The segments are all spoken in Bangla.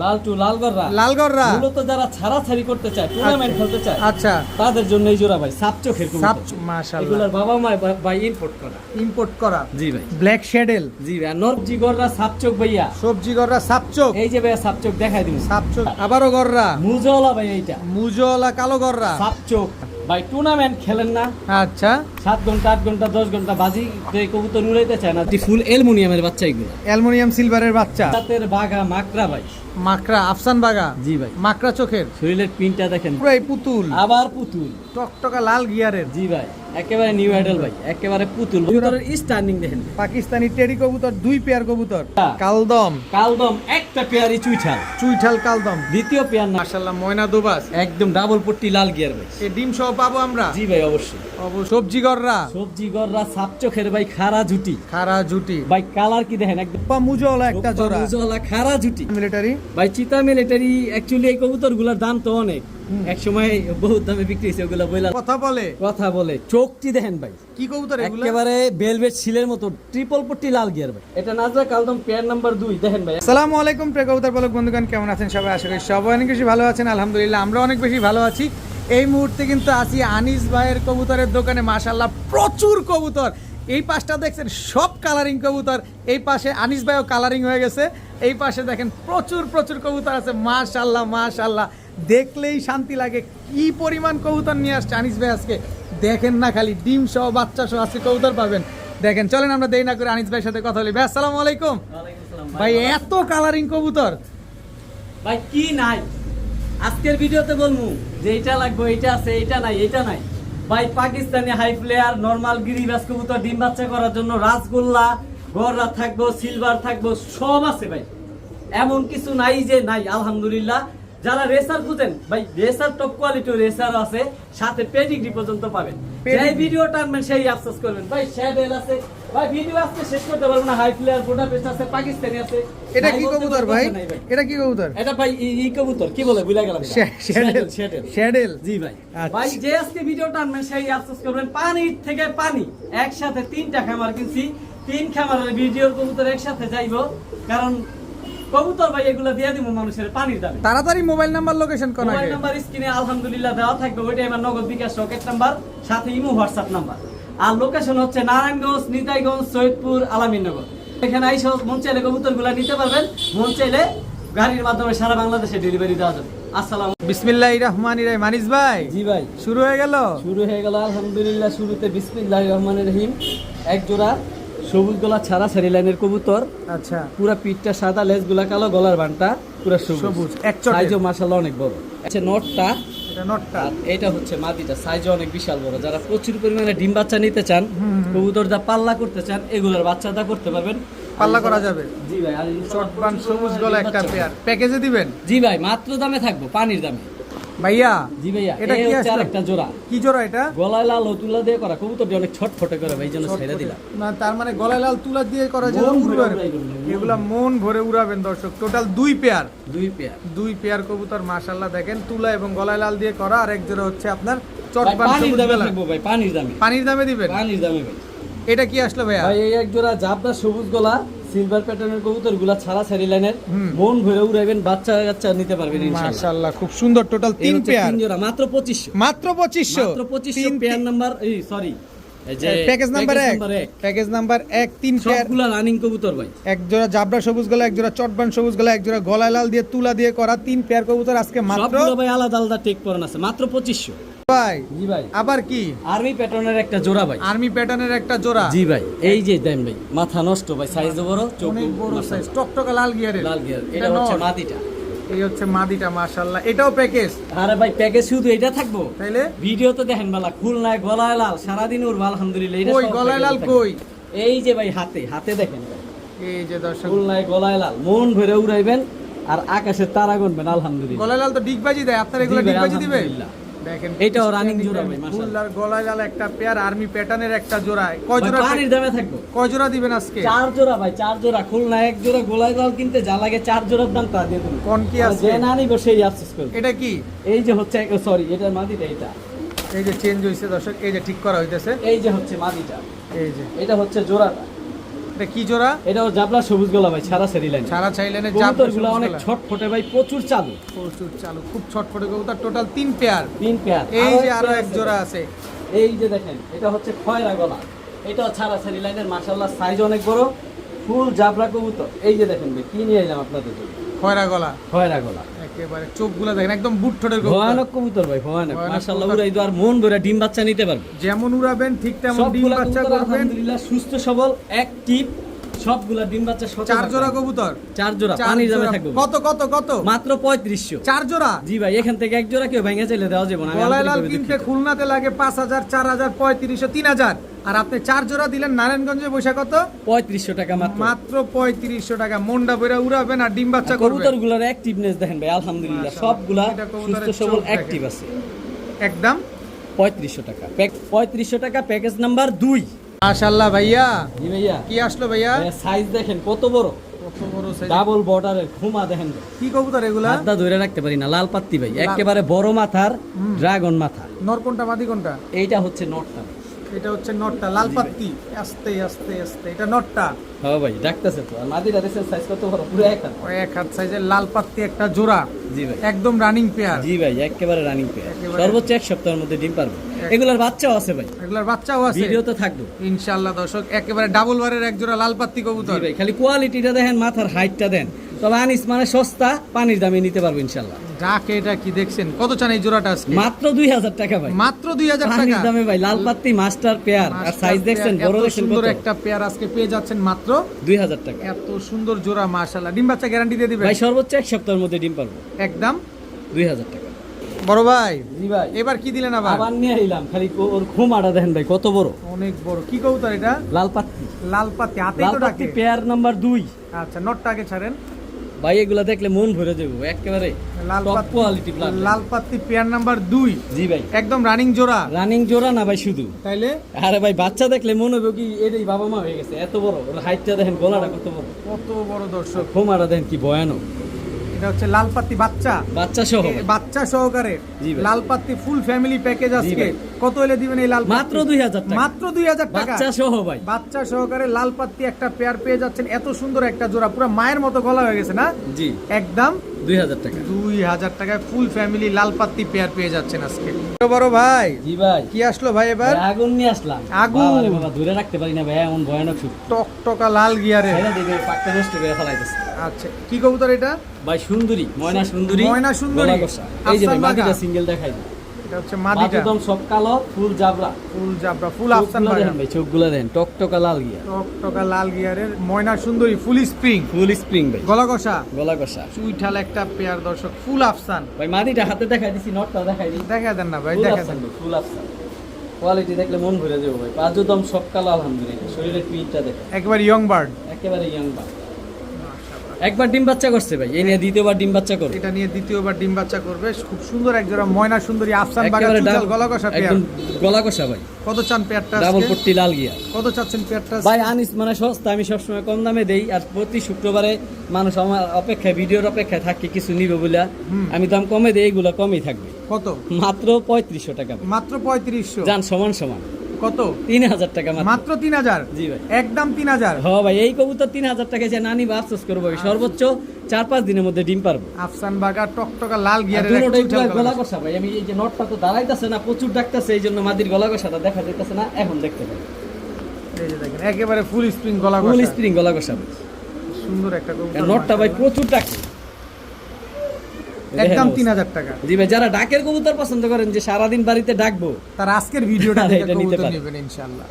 লালগড়রা মূলত যারা ছাড়াছাড়ি করতে চায়, টুর্নামেন্ট খেলতে চায়, আচ্ছা, তাদের জন্য এই জোড়া ভাই সাপচোখের কবুতর। মাশাআল্লাহ, এগুলোর বাবা মা ভাই ইম্পোর্ট করা। জি ভাই, ব্ল্যাক শ্যাডেল। জি ভাই, নরজি গররা সাপচোখ ভাইয়া, সবজি গররা সাপচোক। এই যে ভাইয়া সাপচোখ দেখাই দিন, সাপচোক আবারও গররা, মুজওয়ালা ভাই, এইটা মুজওয়ালা কালো গররা সাপচোখ ভাই। টুর্নামেন্ট খেলেন না, আচ্ছা, 7 ঘন্টা 8 ঘন্টা 10 ঘন্টা বাজি কবুতর উড়াইতে চায় না, ফুল অ্যালুমিনিয়ামের বাচ্চা এগুলো, অ্যালুমিনিয়াম সিলভারের বাচ্চা, হাতের বাঘা মাকড়া ভাই, মাকড়া আফসান বাগা। জি ভাই, মাকড়া চোখের, শরীরের পিনটা দেখেন পুরাই পুতুল, আবার পুতুল, টকটকা লাল গিয়ারের। জি ভাই, একেবারে নিউ আইডল ভাই, একেবারে পুতুল। কবুতরের স্ট্যান্ডিং দেখেন, পাকিস্তানি টেডি কবুতর, 2 পেয়ার কবুতর, হ্যাঁ। কালদম একটা পেয়ারই চুইঠাল কালদম, দ্বিতীয় পেয়ার না, মাশাআল্লাহ ময়না দুবাস, একদম ডাবল পট্টি লাল গিয়ার ভাই। এই ডিম সহ পাবো আমরা? জি ভাই, অবশ্যই। সবজি গররা, সবজি গররা সাপচোখের ভাই, খাড়া জুটি খারা জুটি ভাই, কালার কি দেখেন, একদম মুজওয়ালা একটা জোড়া, মুজওয়ালা খাড়া জুটি মিলিটারি ভাই, চিতা মিলিটারি। অ্যাকচুয়ালি এই কবুতরগুলোর দাম তো অনেক, এক সময় বহুত দামে বিক্রি হয়েছে ওগুলা, বইলা কথা বলে। চোখটি দেখেন ভাই, কি কবুতর এগুলো? একেবারে ভেলভেট সিলের মতো, ট্রিপল পট্টি লাল গিয়ার ভাই। এটা নাজরা কালদম পেয়ার নাম্বার 2 দেখেন ভাই। আসসালামু আলাইকুম প্রিয় কবুতর পালক বন্ধুগণ, কেমন আছেন সবাই? আশা করি সবাই অনেক বেশি ভালো আছেন। আলহামদুলিল্লাহ আমরা অনেক বেশি ভালো আছি। এই মুহূর্তে কিন্তু আছি আনিস ভাইয়ের কবুতরের দোকানে। মাশাআল্লাহ প্রচুর কবুতর, এই পাশটা দেখছেন সব কালারিং কবুতর, এই পাশে আনিস ভাইও কালারিং হয়ে গেছে, এই পাশে দেখেন প্রচুর কবুতর আছে। মাশাআল্লাহ মাশাআল্লাহ, দেখলেই শান্তি লাগে। কি পরিমাণ কবুতর নিয়ে আসছে আনিস ভাই আজকে, দেখেন না, খালি ডিম সহ বাচ্চা সহ আজকে কবুতর পাবেন। দেখেন, চলেন আমরা দেরি না করে আনিস ভাইয়ের সাথে কথা বলি। ভাই আসসালামু আলাইকুম। ভাই এত কালারিং কবুতর ভাই, কি নাই আজকের ভিডিওতে বলবো যে এটা লাগবে, এটা আছে, এটা নাই, এটা নাই ভাই। পাকিস্তানি হাই প্লেয়ার নরমাল গিরিবাজ কবুতর ডিম বাচ্চা করার জন্য রাসগোল্লা গররা থাকবো, সিলভার থাকবো, সব আছে ভাই। এমন কিছু নাই যে নাই, আলহামদুলিল্লাহ। যারা রেসার খুঁজেন ভাই, রেসার টপ কোয়ালিটি রেসার আছে, সাথে পেডিগ্রি পর্যন্ত পাবেন। এই ভিডিওটা আনবেন সেই আফসোস করবেন ভাই। শ্যাডেল আছে ভাই, ভিডিও আজকে শেষ করতে পারবো না। হাই প্লেয়ার বুডাপেস্ট আছে, পাকিস্তানি আছে। এটা কি কবুতর ভাই? এটা কি কবুতর? এটা ভাই ই কবুতর কি বলে ভুলে গেলাম। শ্যাডেল। জি ভাই। আচ্ছা। ভাই যে আজকে ভিডিওটা আনবেন সেই আফসোস করবেন। পানির থেকে পানি একসাথে 3টা খামার কিনছি, 3 খামারের ভিডিওর কবুতর একসাথে যাইবো, কারণ কবুতর ভাই এগুলো দিয়ে দিব মানুষের পানির দামে। তাড়াতাড়ি মোবাইল নাম্বার লোকেশন কোন? মোবাইল নাম্বার স্ক্রিনে আলহামদুলিল্লাহ দেওয়া থাকবে, ওইটাই আমার নগদ বিকাশ রকেট নাম্বার, সাথে ইমো হোয়াটসঅ্যাপ নাম্বার। আর লোকেশন হচ্ছে নারায়ণগঞ্জ, নিতাইগঞ্জ, সৈয়দপুর, আলামিননগর। এখানে আইসা মন চাইলে কবুতরগুলো নিতে পারবেন, মন চাইলে গাড়ির মাধ্যমে সারা বাংলাদেশে ডেলিভারি দেওয়া যাবে। আসসালামু বিসমিল্লাহির রহমানির রহিম। মানিস ভাই, জি ভাই, শুরু হয়ে গেল আলহামদুলিল্লাহ। শুরুতে বিসমিল্লাহির রহমানির রহিম। এক জোড়া সবুজ গলা ছাড়া সারি লাইনের কবুতর। আচ্ছা, পুরা পিঠটা সাদা, লেজগুলা কালো, গলার বানটা পুরা সবুজ, এক চটে। সাইজও মাশাআল্লাহ অনেক বড়। আচ্ছা, নটটা, এটা নটটা, আর এটা হচ্ছে মাদিটা, সাইজও অনেক বিশাল বড়। যারা প্রচুর পরিমাণে ডিম বাচ্চা নিতে চান, কবুতর যা পাল্লা করতে চান, এগুলোর বাচ্চাটা করতে পারবেন, পাল্লা করা যাবে। জি ভাই। আর চটবান সবুজ গলা একটা পেয়ার প্যাকেজে দিবেন? জি ভাই, মাত্র দামে থাকবো, পানির দামে ভাইয়া। জি ভাইয়া, এটা কি হচ্ছে আসলে আরেকটা জোড়া। কি জোড়া এটা? গলায় লাল ও তুলা দিয়ে করা, কবুতরটি অনেক ছটফটে করে ভাই, এই জন্য ছেড়ে দিলাম। না, তার মানে গলায় লাল তুলা দিয়ে করা যে মন ভরে উড়বে, উড়াইবেন, এগুলা মন ভরে উড়াবেন দর্শক। টোটাল 2 পেয়ার, 2 পেয়ার কবুতর। মাশাআল্লাহ দেখেন, তুলা এবং গলায় লাল দিয়ে করা। আর এক জোড়া হচ্ছে আপনার ভাই, চটবান পানির সবুজ দামে গলা। থাকবো ভাই, পানির দামে। পানির দামে দিবেন? পানির দামে ভাই। এটা কি আসলো ভাইয়া? ভাই এই এক জোড়া জাবদা সবুজ গলা সিলভার প্যাটার্নের কবুতরগুলা ছাড়া সারি লাইনের, মন ভরে উড়াইবেন, বাচ্চা কাচ্চা নিতে পারবেন ইনশাআল্লাহ। মাশাআল্লাহ খুব সুন্দর। টোটাল 3 পেয়ার, 3 জোড়া, মাত্র 2500। মাত্র 2500 পেয়ার নাম্বার, এই সরি, এই যে package number 1, package number 1, 3 pair, সবগুলা রানিং কবুতর ভাই। এক জোড়া জাবরা সবুজ গলা, এক জোড়া চটবান সবুজ গলা, এক জোড়া গলায় লাল দিয়ে তুলা দিয়ে করা 3 পেয়ার কবুতর আজকে মাত্র। সবগুলো ভাই আলাদা আলাদা টেক পরান আছে, মাত্র 2500 ভাই। জি ভাই। আবার কি আর্মি প্যাটার্নের একটা জোড়া ভাই, আর্মি প্যাটার্নের একটা জোড়া? জি ভাই। এই যে দেন ভাই, মাথা নষ্ট ভাই, সাইজ বড়, চোখ অনেক বড় সাইজ, টকটকা লাল গিয়ারের, লাল গিয়ার। এটা হচ্ছে মাদিটা, এই হচ্ছে মাদিটা। মাশাআল্লাহ, এটাও প্যাকেজ? আরে ভাই, প্যাকেজ শুধু এটা থাকবো? তাইলে ভিডিও তো দেখেন বালা, খুলনায় গলায় লাল সারাদিন উড়বে আলহামদুলিল্লাহ। এটা কই গলায় লাল কই? এই যে ভাই, হাতে দেখেন ভাই, এই যে দর্শক, খুলনায় গলায় লাল, মন ভরে উড়াইবেন আর আকাশের তারা গুনবেন আলহামদুলিল্লাহ। গলায় লাল তো ডিগবাজি দেয়, আপনারা এগুলো ডিগবাজি দিবে? দেখেন, এটাও রানিং জোড়া ভাই, মাশাআল্লাহ। ফুল আর গলায় লাল একটা পেয়ার, আর্মি প্যাটার্নের একটা জোড়া। কয় জোড়া পানির দামে থাকবো? কয় জোড়া দিবেন আজকে? 4 জোড়া ভাই, 4 জোড়া। খুলনা এক জোড়া গোলায় লাল কিনতে যা লাগে 4 জোড়ার দাম তা দিয়ে দেবো। কোন কি আছে? যে না নিব সেই আফসোস করবে। এটা কি? এই যে হচ্ছে, সরি, এটা মাদিটা। এটা এই যে চেঞ্জ হইছে দর্শক, এই যে ঠিক করা হইতেছে। এই যে হচ্ছে মাদিটা, এই যে এটা হচ্ছে জোড়াটা। এটা কি জোড়া? এটাও জাবলা সবুজ গোলা ভাই, ছাড়া সেরি লাইন। ছাড়া চাইলেনে কবুতরগুলো অনেক ছটফটে ভাই, প্রচুর চালু। প্রচুর চালু, খুব ছটফটে কবুতর। Total 3 pair. 3 পেয়ার। এই যে আরো এক জোড়া আছে। এই যে দেখেন, এটা হচ্ছে খয়রা গলা, এটাও ছাড়া সেরি লাইনের, মাশাআল্লাহ সাইজ অনেক বড়, ফুল জাবলা কবুতর। এই যে দেখেন ভাই, কি নিয়ে এলাম আপনাদের জন্য, খয়রা গলা। খয়রা গলা একেবারে চোখগুলো দেখেন একদম বুট ঠোঁটের কবুতর। ভয়ানক কবুতর ভাই, ভয়ানক। ভয়ানক মাশাআল্লাহ কবুতর। উড়াই তো আর মন ভরে ডিম বাচ্চা নিতে পারবে। যেমন উড়াবেন ঠিক তেমন ডিম সবগুলা বাচ্চা কবুতর করবেন। আলহামদুলিল্লাহ সুস্থ সবল, অ্যাক্টিভ, সবগুলা ডিম বাচ্চা সচল। 4 জোড়া কবুতর। 4 জোড়া পানির দামে থাকবে। কত কত কত? মাত্র 3500। 4 জোড়া। জি ভাই, এখান থেকে এক জোড়া কেউ ভেঙে চাইলে দেওয়া যাবে না। আমি গলায় লাল আন্তরিকভাবে কিনতে দুঃখিত। খুলনাতে লাগে 5000, 4000, 3500, 3000। আর আপনি 4 জোড়া দিলেন নারায়ণগঞ্জে বৈশা কত? 3500 টাকা মাত্র। মাত্র 3500 টাকা। মনটা বইরা উড়াবেন আর ডিম বাচ্চা করবেন। কবুতরগুলোর অ্যাক্টিভনেস দেখেন ভাই, আলহামদুলিল্লাহ মাশাআল্লাহ। সবগুলা এটা কবুতরের সুস্থ সবল চোখ অ্যাক্টিভ দেখেন। আছে। একদম 3500 টাকা। 3500 টাকা প্যাকেজ নাম্বার 2। মাশাআল্লাহ ভাইয়া। জি ভাইয়া, কি আসলো ভাইয়া? সাইজ দেখেন কত বড়, কত বড় সাইজ। ডাবল বর্ডারের খুমা দেখেন ভাই। কি কবুতর এগুলা? হাতটা ধরে রাখতে পারি না, লাল পাত্তি ভাই, একেবারে বড় মাথার ড্রাগন মাথা। নর কোনটা মাদি কোনটা? এইটা হচ্ছে নটটা। এটা হচ্ছে নটটা, লাল পাত্তি। আস্তে আস্তে আস্তে, এটা নটটা। হ্যাঁ ভাই, ডাকতেছে তো। আর মাদিটা দেখছেন সাইজ কত বড়, পুরো এক হাত। ওই এক হাত সাইজের লাল পাত্তি একটা জোড়া। জি ভাই, একদম রানিং পেয়ার। জি ভাই, একেবারে রানিং পেয়ার। একেবারে। সর্বোচ্চ 1 সপ্তাহের মধ্যে ডিম পারবে। এগুলোর বাচ্চাও আছে ভাই, এগুলার বাচ্চাও আছে। ভিডিওতে থাকবে ইনশাআল্লাহ দর্শক, একেবারে ডাবল বারের এক জোড়া লাল পাত্তি জি কবুতর। ভাই। খালি কোয়ালিটিটা দেখেন, মাথার হাইটটা দেন, তবে আনিস মানে সস্তা, পানির দামে নিতে পারবো ইনশাআল্লাহ। যাকে এটা কি দেখছেন, কত চান এই জোড়াটা আজকে? মাত্র 2000 টাকা ভাই, মাত্র 2000 টাকা পানির দামে ভাই। লাল পাত্তি মাস্টার পেয়ার, আর সাইজ দেখছেন বড়, এত দেখছেন সুন্দর কত, একটা পেয়ার আজকে পেয়ে যাচ্ছেন মাত্র 2000 টাকা এত সুন্দর জোড়া। মাশাআল্লাহ, ডিম বাচ্চা গ্যারান্টি দিয়ে দিবেন ভাই, সর্বোচ্চ 1 সপ্তাহের মধ্যে ডিম পারবো। একদম 2000 টাকা। বড় ভাই। জি ভাই, এবার কি দিলেন আবার? আবার নিয়ে এলাম, খালি ওর খুমাটা দেখেন ভাই কত বড়, অনেক বড়। কি কবুতর এটা? লাল পাত্তি। লাল পাত্তি, হাতেই লাল তো পাত্তি ডাকে। পেয়ার নাম্বার 2 আচ্ছা, নটটা আগে ছাড়েন। ভাই, এগুলা দেখলে মন ভরে যাবো, একেবারে লাল টপ পাত্তি, কোয়ালিটি ব্লাড। লাল পাত্তি পেয়ার নাম্বার 2। জি ভাই, একদম রানিং জোড়া। রানিং জোড়া না ভাই শুধু। তাইলে আরে ভাই, বাচ্চা দেখলে মনে হবে কি এটাই বাবা মা হয়ে গেছে, এত বড়। ওর হাইটটা দেখেন, গলাটা কত বড়, কত বড় দর্শক। খুমাটা দেখেন কি ভয়ানক। এটা হচ্ছে লাল পাত্তি বাচ্চা। বাচ্চা সহ এ, বাচ্চা সহকারে জি ভাই। লাল পাত্তি ফুল ফ্যামিলি প্যাকেজ আজকে ভাই। কত হলে দিবেন এই লাল পাত্তি? মাত্র 2000 টাকা। মাত্র 2000 টাকা। বাচ্চা সহ ভাই। বাচ্চা সহকারে লাল পাত্তি একটা পেয়ার পেয়ে যাচ্ছেন। এত সুন্দর একটা জোড়া, পুরো মায়ের মতো গলা হয়ে গেছে না? জি, একদম 2000 টাকা। 2000 টাকায় ফুল ফ্যামিলি লাল পাত্তি পেয়ার পেয়ে যাচ্ছেন আজকে। বড় ভাই, জি ভাই, কি আসলো ভাই এবার? ভাই, আগুন নিয়ে আসলাম। আগুন। বাবারে বাবা, ধরে রাখতে পারি না ভাই, এমন ভয়ানক শুট। টকটকা লাল গিয়ারে। এটা দেখবে পাকটা নষ্ট করে ফেলাইতেছে। আচ্ছা, কি কবুতর এটা? ভাই সুন্দরী, ময়না সুন্দরী। ময়না সুন্দরী। গলা কষা। এই যে ভাই, আফসান মাদিটা বাগা। সিঙ্গেল দেখাই দিই। এটা হচ্ছে মাদিটা। একদম সব কালো, ফুল জাবরা। ফুল জাবরা, ফুল আফসান চোখগুলো বাগা। দেখেন ভাই, চোখগুলো দেন টকটকা লাল গিয়া, টকটকা লাল গিয়ারের ময়না সুন্দরী, ফুল স্প্রিং, ফুল স্প্রিং ভাই, গলা কষা, গলা কষা। চুইঠাল একটা পেয়ার দর্শক, ফুল আফসান। ভাই মাদিটা হাতে দেখাই দিছি, নটটা দেখাই দিই। দেখা দেন না ভাই, ফুল দেখা আফসান দেন। ভাই, ফুল আফসান। কোয়ালিটি দেখলে মন ভরে যাবে ভাই। পাঁচও দম সব কালো আলহামদুলিল্লাহ। শরীরের পিঠটা দেখেন, একবার ইয়ং বার্ড। একেবারে ইয়াং বা। একবার ডিম বাচ্চা করছে ভাই, এই নিয়ে দ্বিতীয়বার ডিম বাচ্চা করবে। এটা নিয়ে দ্বিতীয়বার ডিম বাচ্চা করবে। খুব সুন্দর এক জোড়া ময়না সুন্দরী আফসান বাগা, একেবারে চুইঠাল গলা কষা পেয়ার। একদম গলা কষা ভাই, কত চান পেয়ারটা ডাবল আজকে? পট্টি লাল গিয়া। কত চাচ্ছেন পেয়ারটা? ভাই আনিস মানে সস্তা, আমি সবসময় কম দামে দেই। আর প্রতি শুক্রবারে মানুষ আমার অপেক্ষায়, ভিডিওর অপেক্ষায় থাকে কিছু নিবে বলে আমি দাম কমে দেই, এগুলো কমই থাকবে। কত? মাত্র 3500 টাকা ভাই। মাত্র 3500। যান সমান সমান কত? 3000 টাকা মাত্র। মাত্র 3000। জি ভাই, একদম 3000। হ্যাঁ ভাই, এই কবুতর 3000 টাকা যে নানি বা আফসোস করবো। সর্বোচ্চ 4-5 দিনের মধ্যে ডিম পারবো। আফসান বাগা, টকটকা লাল আর গিয়ারের দুটোটাই চুইঠাল পুরো গলা গলা কষা। কষা ভাই। আমি এই যে নটটা তো দাঁড়াইতেছে না, প্রচুর ডাকতেছে, এই জন্য মাদির গলা কষাটা দেখা যাইতেছে না, এখন দেখতে পাই। এই যে দেখেন, একেবারে ফুল স্প্রিং গলা ফুল কষা। স্প্রিং গলা কষা ভাই। সুন্দর একটা কবুতর। আর নটটা ভাই প্রচুর ডাকে। একদম দেখেন 3000 টাকা। জি ভাই, যারা ডাকের কবুতর পছন্দ করেন, যে সারাদিন বাড়িতে ডাকবো, তার আজকের ভিডিওটা এটা দেখে নিতে কবুতর পারে। নেবেন ইনশাআল্লাহ।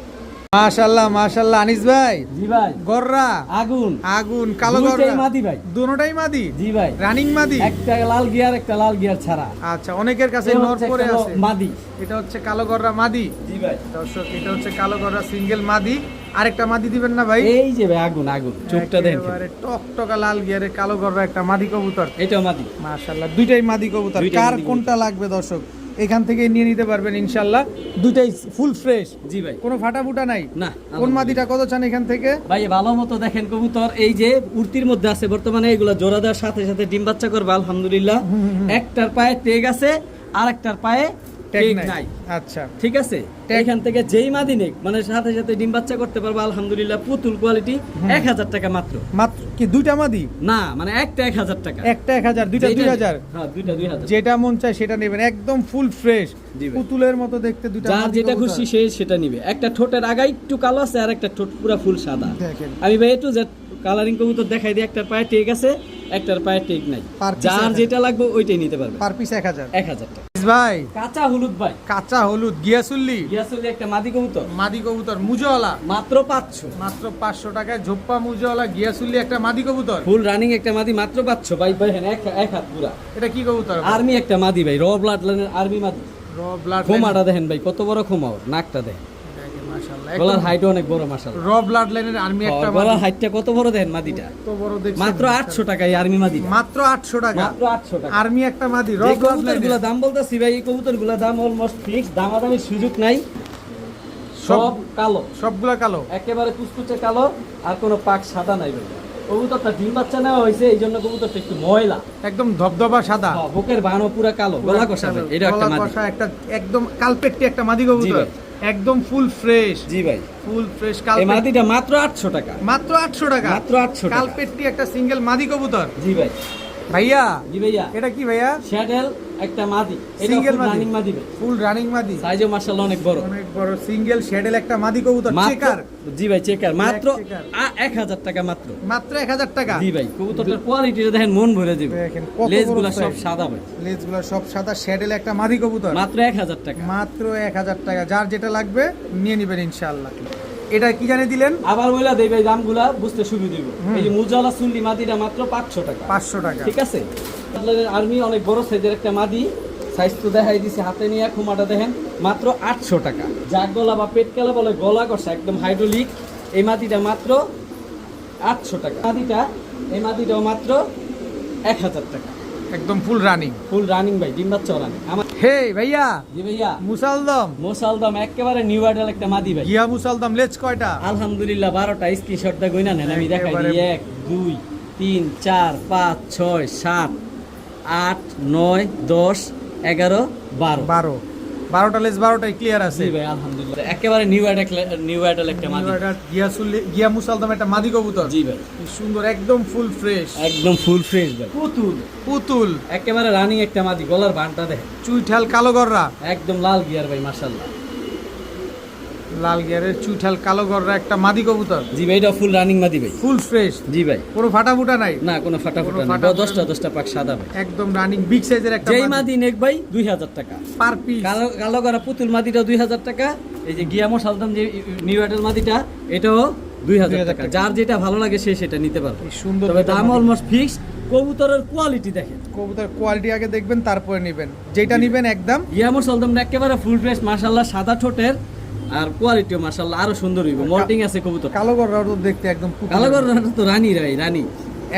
মাশাআল্লাহ মাশাআল্লাহ আনিস ভাই, জি ভাই, গররা আগুন আগুন কালো দুইটাই গররা মাদি ভাই। দুটোটাই মাদি। জি ভাই, রানিং মাদি। একটা লাল গিয়ার, একটা লাল গিয়ার ছাড়া। আচ্ছা, অনেকের কাছে এটা নর হচ্ছে পরে একটা আছে। মাদি। এটা হচ্ছে কালো গররা মাদি। জি ভাই, দর্শক, এটা হচ্ছে কালো গররা সিঙ্গেল মাদি। আরেকটা মাদি দিবেন না ভাই? এই যে ভাই, আগুন আগুন, চোখটা দেখেন, একেবারে টকটকা লাল গিয়ারে কালো গররা একটা মাদি কবুতর। এটাও মাদি। মাশাআল্লাহ, দুইটাই মাদি কবুতর। দুইটাই কার মাদি কোনটা লাগবে দর্শক, এখান থেকে নিয়ে নিতে পারবেন ইনশাআল্লাহ। দুইটাই ফুল ফ্রেশ, জি ভাই, কোনো ফাটা ফুটা নাই। না। কোন মাদিটা কত চান এখান থেকে? ভাই ভালো মতো দেখেন কবুতর, এই যে উর্তির মধ্যে আছে বর্তমানে, এগুলো জোড়া দেওয়ার সাথে সাথে ডিম বাচ্চা করবে আলহামদুলিল্লাহ। একটার পায়ে টেগ আছে, আর একটার পায়ে ট্যাগ টেক নাই। নাই। আচ্ছা ঠিক আছে, ট্যাগ- এখান থেকে যেই মাদি নেক মানে সাথে সাথে ডিম বাচ্চা করতে পারবে আলহামদুলিল্লাহ। পুতুল কোয়ালিটি 1000 টাকা মাত্র। মাত্র কি দুইটা মাদি? না মানে একটা 1000 টাকা। একটা 1000, দুইটা 2000। হ্যাঁ দুইটা 2000। যেটা মন চায় সেটা নেবেন, একদম ফুল ফ্রেশ জি ভাই। পুতুলের মতো দেখতে দুইটা যার মাদি যেটা কবুতর। খুশি সে সেটা নিবে। একটা ঠোঁটের আগা একটু কালো আছে আর একটা ঠোঁট পুরো ফুল সাদা। দেখেন আমি ভাই একটু যে কালারিং কবুতর দেখাই দিই, একটার পায়ে টেক আছে একটার পায়ে টেক নাই। Per piece যার 1000 যেটা লাগবে ওইটাই নিতে পারবে। Per piece 1000। 1000 টাকা। ভাই কাঁচা হলুদ ভাই, কাঁচা হলুদ গিয়াসুল্লি গিয়াসুলি একটা মাদি কবুতর মাদি কবুতর মুজওয়ালা মাত্র 500। মাত্র 500 টাকায় ঝোপ্পা মুজওয়ালা গিয়াসুল্লি একটা মাদি কবুতর। ফুল রানিং একটা মাদি মাত্র 500 ভাই। ভাই হ্যাঁ এক হাত পুরা। এটা কি কবুতর? আর্মি একটা মাদি ভাই, র ব্লাড লাইনের আর্মি মাদি। র ব্লাড খোমাটা দেখেন ভাই কত বড় খোমা ওর, নাকটা দেখেন, মাশাআল্লাহ গলার হাইটও অনেক বড় মাশাআল্লাহ। র ব্লাড লাইনের আর্মি একটা মাদি। গলার হাইটটা কত বড় দেখেন মাদিটা, কত বড় দেখছেন? মাত্র 800 টাকা এই আর্মি মাদিটা। মাত্র 800 টাকা মাত্র 800 টাকা। আর্মি একটা মাদি র যে ব্লাড কবুতরগুলো লাইনের। দাম বলতেছি ভাই, এই কবুতরগুলো দাম অলমোস্ট ফিক্স, দামাদামির সুযোগ নাই। সব কালো, সবগুলা কালো। একেবারে কুচকুচে কালো, আর কোনো পাক সাদা নাই ভাই। কবুতরটা ডিম বাচ্চা নেওয়া হয়েছে এই জন্য কবুতরটা একটু ময়লা। একদম ধবধবা সাদা। বুকের বানও পুরা কালো, গলা কষা ভাই। এটা একটা গলা মাদি। কষা একটা একদম কালপেট্টি একটা মাদি কবুতর। ভাই। একদম ফুল ফ্রেশ। জি ভাই, ফুল ফ্রেশ এই কালপেট্টি মাদিটা মাত্র 800 টাকা। মাত্র 800 টাকা। মাত্র 800 টাকা। কালপেট্টি একটা সিঙ্গেল মাদি কবুতর। জি ভাই। ভাইয়া জি ভাইয়া, এটা কি ভাইয়া? শ্যাডেল একটা মাদি, এটা সিঙ্গেল মাদি। রানিং মাদি ভাই। ফুল রানিং মাদি। সাইজও মাশাআল্লাহ অনেক বড়। অনেক বড় সিঙ্গেল শ্যাডেল একটা মাদি কবুতর মাত্র চেকার। জি ভাই চেকার মাত্র চেকার। 1000 টাকা মাত্র। মাত্র 1000 টাকা। জি ভাই, কবুতরটার কোয়ালিটিটা দেখেন মন ভরে যাবে। দেখেন কত বড় লেজগুলো সব size। সাদা ভাই। লেজগুলো সব সাদা শ্যাডেল একটা মাদি কবুতর। মাত্র 1000 টাকা। মাত্র 1000 টাকা। যার যেটা লাগবে নিয়ে নেবেন ইনশাআল্লাহ। এটা কি জানে দিলেন? আবার বইলা দেই ভাই, দামগুলা বুঝতে সুবিধা দিব। এই যে মুজালা সুল্লি মাদিটা মাত্র 500 টাকা। 500 টাকা। ঠিক আছে, আর্মি অনেক বড় সাইজের একটা মাদি, সাইজ তো দেখাই দিছি হাতে নিয়ে। খুমাটা দেখেন মাত্র 800 টাকা। জাগ গলা বা পেট কেলা বলে গলা কষা একদম হাইড্রোলিক, এই মাদিটা মাত্র 800 টাকা। এই মাদিটাও মাত্র 1000 টাকা। একদম ফুল রানিং। ফুল রানিং ভাই, ডিম বাচ্চা রানিং। আমার হে ভাইয়া জি ভাইয়া, মুসালদম মোসালদম একেবারে নিউ আইডাল একটা মাদি ভাই। গিয়া মুসালদম লেজ কয়টা? আলহামদুলিল্লাহ 12টা। স্ক্রিনশটটা গইনা নেন, আমি দেখাই একেবারে। দিই। 1 2 3 4 5 6 7 8 9 10 11 12। 12টা লেজ 12টাই ক্লিয়ার আছে। জি ভাই আলহামদুলিল্লাহ একেবারে নিউ আইডাল একটা মাদি। গিয়া মুসালদম একটা মাদি কবুতর। জি ভাই, কি সুন্দর একদম ফুল ফ্রেশ। একদম ফুল ফ্রেশ ভাই। পুতুল পুতুল একেবারে রানিং একটা মাদি, গলার বানটা দেখেন চুইঠাল কালো গররা। একদম লাল গিয়ার ভাই মাশাআল্লাহ। লাল গিয়ারের চুইঠাল কালো গররা একটা মাদি কবুতর। জি ভাই, এটা ফুল রানিং মাদি ভাই। Full fresh. জি ভাই, কোনো ফাটা ফুটা নাই। না কোনো ফাটাফাটা কোনো নেই। ফাটাফুটা 10টা পাক সাদা ভাই। একদম রানিং বিগ সাইজের একটা যেই মাদি নেক ভাই 2000 টাকা। Per piece. কালো কালো করা পুতুল মাদিটা 2000 টাকা। এই যে গিয়ামো সালতাম যে নিউ আইডাল মাদিটা, এটাও 2000 টাকা। যার যেটা ভালো লাগে সে সেটা নিতে পারবে। এই সুন্দর তবে দুটো দাম মাদি। Almost fixed. কবুতরের কোয়ালিটি দেখেন, কবুতর কোয়ালিটি আগে দেখবেন তারপরে নেবেন। যেটা নেবেন একদম গিয়ামো সালতাম একেবারে ফুল ফ্রেশ মাশাআল্লাহ, সাদা ঠোঁটের, আর কোয়ালিটিও মাশাআল্লাহ আরো সুন্দর হইব। মল্টিং আছে কবুতর। কালো গররা তো দেখতে একদম পুতুল। কালো করা তো রানী ভাই, রানী।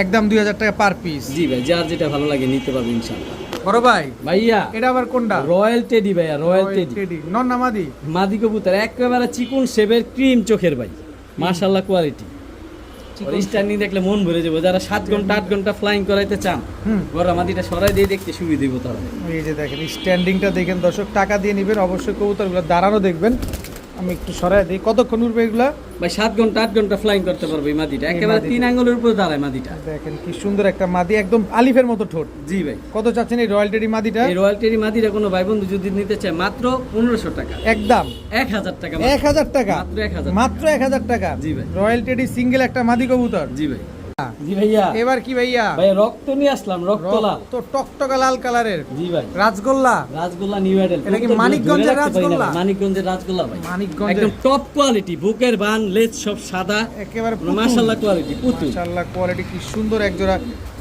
একদম 2000 টাকা পার পিস। জি ভাই, যার যেটা ভালো লাগে নিতে পারবে ইনশাআল্লাহ। বড় ভাই ভাইয়া এটা আবার কোনটা? রয়্যাল টেডি ভাইয়া, রয়্যাল টেডি টেডি নন না মাদি? মাদি কবুতর একেবারে চিকুন শেবের ক্রিম চোখের ভাই মাশাআল্লাহ কোয়ালিটি। স্ট্যান্ডিং দেখলে মন ভরে যাবে। যারা 7 ঘন্টা 8 ঘন্টা ফ্লাইং করাইতে চান, হুম। গররা মাদিটা সরাই দিয়ে দেখতে সুবিধা দিব তাহলে। এই যে দেখেন স্ট্যান্ডিংটা দেখেন দর্শক, টাকা দিয়ে নেবেন অবশ্যই। কবুতরগুলো দাঁড়ানো দেখবেন। আমি একটু সরাই দিই। কতক্ষণ উঠবে এগুলা? ভাই 7 ঘন্টা 8 ঘন্টা ফ্লাইং করতে পারবে এই মাদিটা। একেবারে মাদিটা। 3 আঙ্গুলের উপর দাঁড়ায় মাদিটা। দেখেন কি সুন্দর একটা মাদি, একদম আলিফের মতো ঠোঁট। জি ভাই, কত চাচ্ছেন এই রয়্যাল টেডি মাদিটা? এই রয়্যাল টেডি মাদিটা কোনো ভাই বন্ধু যদি নিতে চায় মাত্র 1500 টাকা। একদম 1000 টাকা। 1000 টাকা। মাত্র 1000 মাত্র 1000 টাকা। জি ভাই। রয়্যাল টেডি সিঙ্গেল একটা মাদি কবুতর। জি ভাই। জি ভাইয়া, এবার কি ভাইয়া? ভাই রক্ত নিয়ে আসলাম, রক্ত লাল। তো টকটকা লাল কালারের জি ভাই, রাজগোল্লা। রাজগোল্লা নিউ আইডাল। এটা কি মানিকগঞ্জের রাজগোল্লা? মানিকগঞ্জের রাজগোল্লা ভাই, মানিকগঞ্জের একদম টপ কোয়ালিটি। বুকের বান লেজ সব সাদা, একেবারে মাশাআল্লাহ কোয়ালিটি পুতুল। মাশাআল্লাহ কোয়ালিটি কি সুন্দর, একজোড়া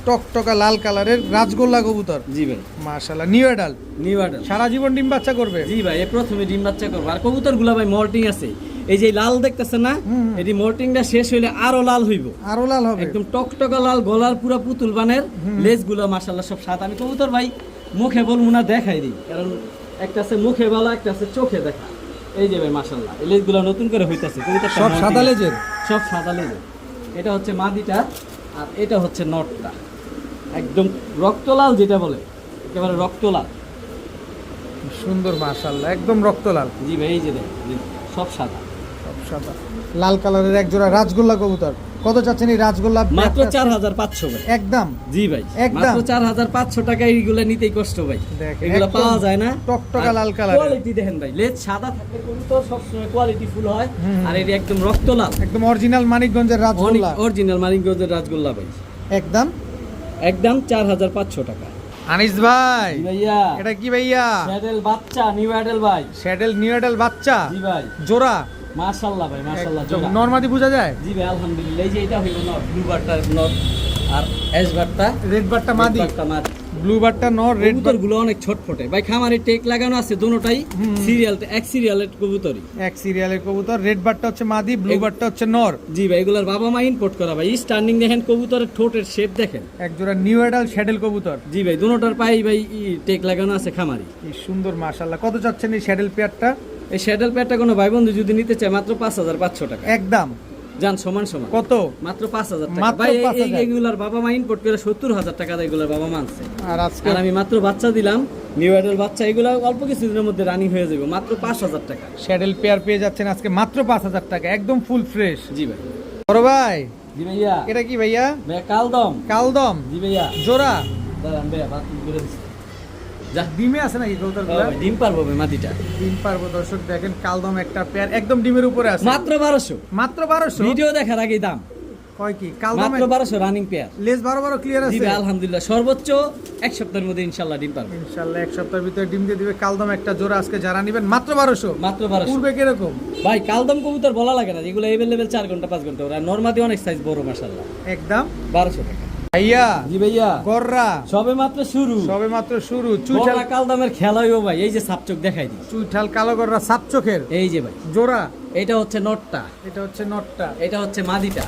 টকটকা লাল কালারের রাজগোল্লা কবুতর। জি ভাই, মাশাআল্লাহ নিউ অ্যাডাল। New ideal. সারা জীবন ডিম বাচ্চা করবে। জি ভাই, এই প্রথমে ডিম বাচ্চা করবো। আর কবুতরগুলা ভাই মল্টিং আছে। এই যে লাল দেখতেছেন না, হুম। এটি মল্টিংটা শেষ হইলে আরো লাল হইব। আরো লাল হবে। একদম টকটকা লাল, গলার পুরা পুতুল বানের, লেজগুলো মাশাআল্লাহ সব সাদা। আমি কবুতর ভাই মুখে বলবো না, দেখাই দিই, কারণ একটা আছে মুখে বলা, একটা আছে চোখে দেখা। এই যে ভাই মাশাআল্লাহ এই লেজগুলো নতুন করে হইতাছে। কবুতর সব সাদা লেজের। সব সাদা লেজের। এটা হচ্ছে মাদিটা, আর এটা হচ্ছে নটটা। একদম রক্তলাল যেটা বলে, একেবারে রক্তলাল। সুন্দর মাশাআল্লাহ, একদম রক্ত লাল, জি ভাই এই যে দেখেন, সব সাদা। সব সাদা লাল কালারের এক জোড়া রাজগোল্লা কবুতর। কত চাচ্ছেন এই রাজগোল্লা? মাত্র 4500 ভাই। একদম। জি ভাই, একদম। মাত্র 4500 টাকা। এইগুলা নিতেই কষ্ট ভাই, দেখেন, এগুলা একদম পাওয়া যায় না। টকটকা লাল কালারের। কোয়ালিটি দেখেন ভাই, লেজ সাদা থাকলে কবুতর সবসময় কোয়ালিটি ফুল হয়। আর এটা একদম রক্ত লাল, একদম অরিজিনাল মানিকগঞ্জের রাজগোল্লা। অরিজিনাল মানিকগঞ্জের রাজগোল্লা ভাই। একদম একদম 4500 টাকা। আনিস ভাই, জি ভাইয়া, এটা কি ভাইয়া? স্যাডেল বাচ্চা, নিউ অ্যাডেল ভাই। শ্যাডেল নিউ অ্যাডাল বাচ্চা, জি ভাই, জোড়া মাশাআল্লাহ ভাই, মাশাআল্লাহ জোড়া। নরমাদি বোঝা যায়? জি ভাই আলহামদুলিল্লাহ। এই যে এটা হইলো নর, ব্লু বারটা নর আর অ্যাশ বারটা রেড বারটা মাদি, মাদি। ব্লু বারটা নর, রেড কবুতর গুলো অনেক ছটফটে ভাই। খামারে টেক লাগানো আছে দুটোটাই, সিরিয়াল এক সিরিয়ালের কবুতরই। এক সিরিয়ালের কবুতর। রেড বারটা হচ্ছে মাদি, ব্লু বারটা হচ্ছে নর। জি ভাই, এগুলার বাবা মা ইম্পোর্ট করা ভাই। স্ট্যান্ডিং দেখেন, কবুতরের ঠোঁটের শেপ দেখেন। এক জোড়া নিউ অ্যাডাল শ্যাডেল কবুতর। জি ভাই, দুটোটার পাই ভাই টেক লাগানো আছে খামারি। কি সুন্দর মাশাআল্লাহ। কত চাচ্ছেন এই শ্যাডেল পেয়ারটা? এই শ্যাডেল প্যাডটা কোনো ভাই বন্ধু যদি নিতে চায় মাত্র 5500 টাকা। একদম। যান সমান সমান। কত? মাত্র 5000 টাকা মাত্র ভাই। 5000 এগুলার বাবা মা ইম্পোর্ট করে 70000 টাকা দিয়ে এগুলার বাবা মা আনছে। আর আজকে আর আমি মাত্র বাচ্চা দিলাম, নিউ অ্যাডাল বাচ্চা। এগুলা অল্প কিছুদিনের মধ্যে রানিং হয়ে যাবে, মাত্র 5000 টাকা। শ্যাডেল পেয়ার পেয়ে যাচ্ছেন আজকে মাত্র 5000 টাকা, একদম ফুল ফ্রেশ। জি ভাই। বড় ভাই, জি ভাইয়া, এটা কি ভাইয়া? ভাইয়া কালদম। কালদম জি ভাইয়া, জোড়া। দাঁড়ান ভাইয়া, বাদ করে দিচ্ছি। যা ডিমে আছে নাকি কবুতরগুলো? ভাই, ডিম পারবো ভাই মাটিটা। ডিম পারবো। দর্শক দেখেন, কালদম একটা পেয়ার একদম ডিমের উপরে আছে। মাত্র 1200। মাত্র 1200। ভিডিও দেখার আগেই দাম। কয় কি কালদম? মাত্র 1200 রানিং পেয়ার। লেজ 12 ক্লিয়ার জি আছে। ভাই আলহামদুলিল্লাহ, সর্বোচ্চ এক সপ্তাহের মধ্যে ইনশাআল্লাহ ডিম পারবে। ইনশাআল্লাহ এক সপ্তাহের ভিতরে ডিম দিয়ে দিবে। কালদম একটা জোড়া আজকে যারা নেবেন মাত্র 1200। মাত্র 1200। পূর্বে কিরকম? ভাই কালদম কবুতর বলা লাগে না, যেগুলো এভেলেবেল 4 ঘন্টা 5 ঘন্টা। ওরা নরমাদি অনেক সাইজ বড় মাশাআল্লাহ। একদম 1200 টাকা। ভাইয়া, জি ভাইয়া, গররা সবে মাত্র শুরু। সবে মাত্র শুরু। চুইঠাল বড় কালদমের খেলাইও ভাই, এই যে সাপচোক দেখাই দিই। চুইঠাল কালো গররা সাপ চোখের এই যে ভাই, জোড়া। এটা হচ্ছে নটটা, এটা হচ্ছে নটটা। এটা হচ্ছে মাদিটা।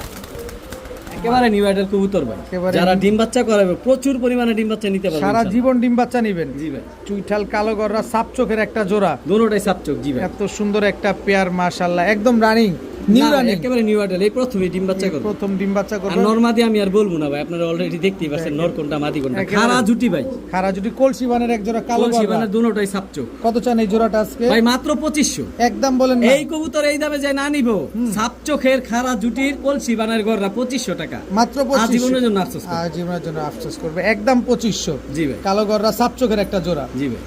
একেবারে নিউ অ্যাডাল কবুতর ভাই। একেবারে যারা ডিম বাচ্চা করাবে, প্রচুর পরিমাণে ডিম বাচ্চা নিতে পারবে সারা ইনশাআল্লাহ। জীবন ডিম বাচ্চা নেবেন। জি ভাই, চুইঠাল কালো গররা সাপ চোখের একটা জোড়া। দুটোটাই সাপচোক। জি ভাই, এত সুন্দর একটা পেয়ার মাশাআল্লাহ, একদম রানিং নিউ না ভাই, রানিং। একেবারে নিউ অ্যাডাল। এই প্রথমে ডিম বাচ্চা করবে। প্রথম ডিম বাচ্চা আর করবে। নরমাদি আমি আর বলবো না ভাই, আপনারা অলরেডি দেখতেই পাচ্ছেন নর কোনটা মাদি কোনটা। একেবারে। খারা জুটি ভাই, খারা জুটি কলসি বানের এক জোড়া কালো গররা। মানে দুটোটাই সাপচোক। কত চান এই জোড়াটা আজকে? ভাই মাত্র 2500। একদম বলেন না। এই কবুতর এই দামে যায় না নিব। সাপচোখের খারা জুটির কলসি বানার গররা 2500 টাকা। মাত্র 2500। আজীবনের জন্য আফসোস করবে। আজীবনের জন্য আফসোস করবে। একদম 2500। জি ভাই, কালো গররা সাপ চোখের একটা জোড়া। জি ভাই।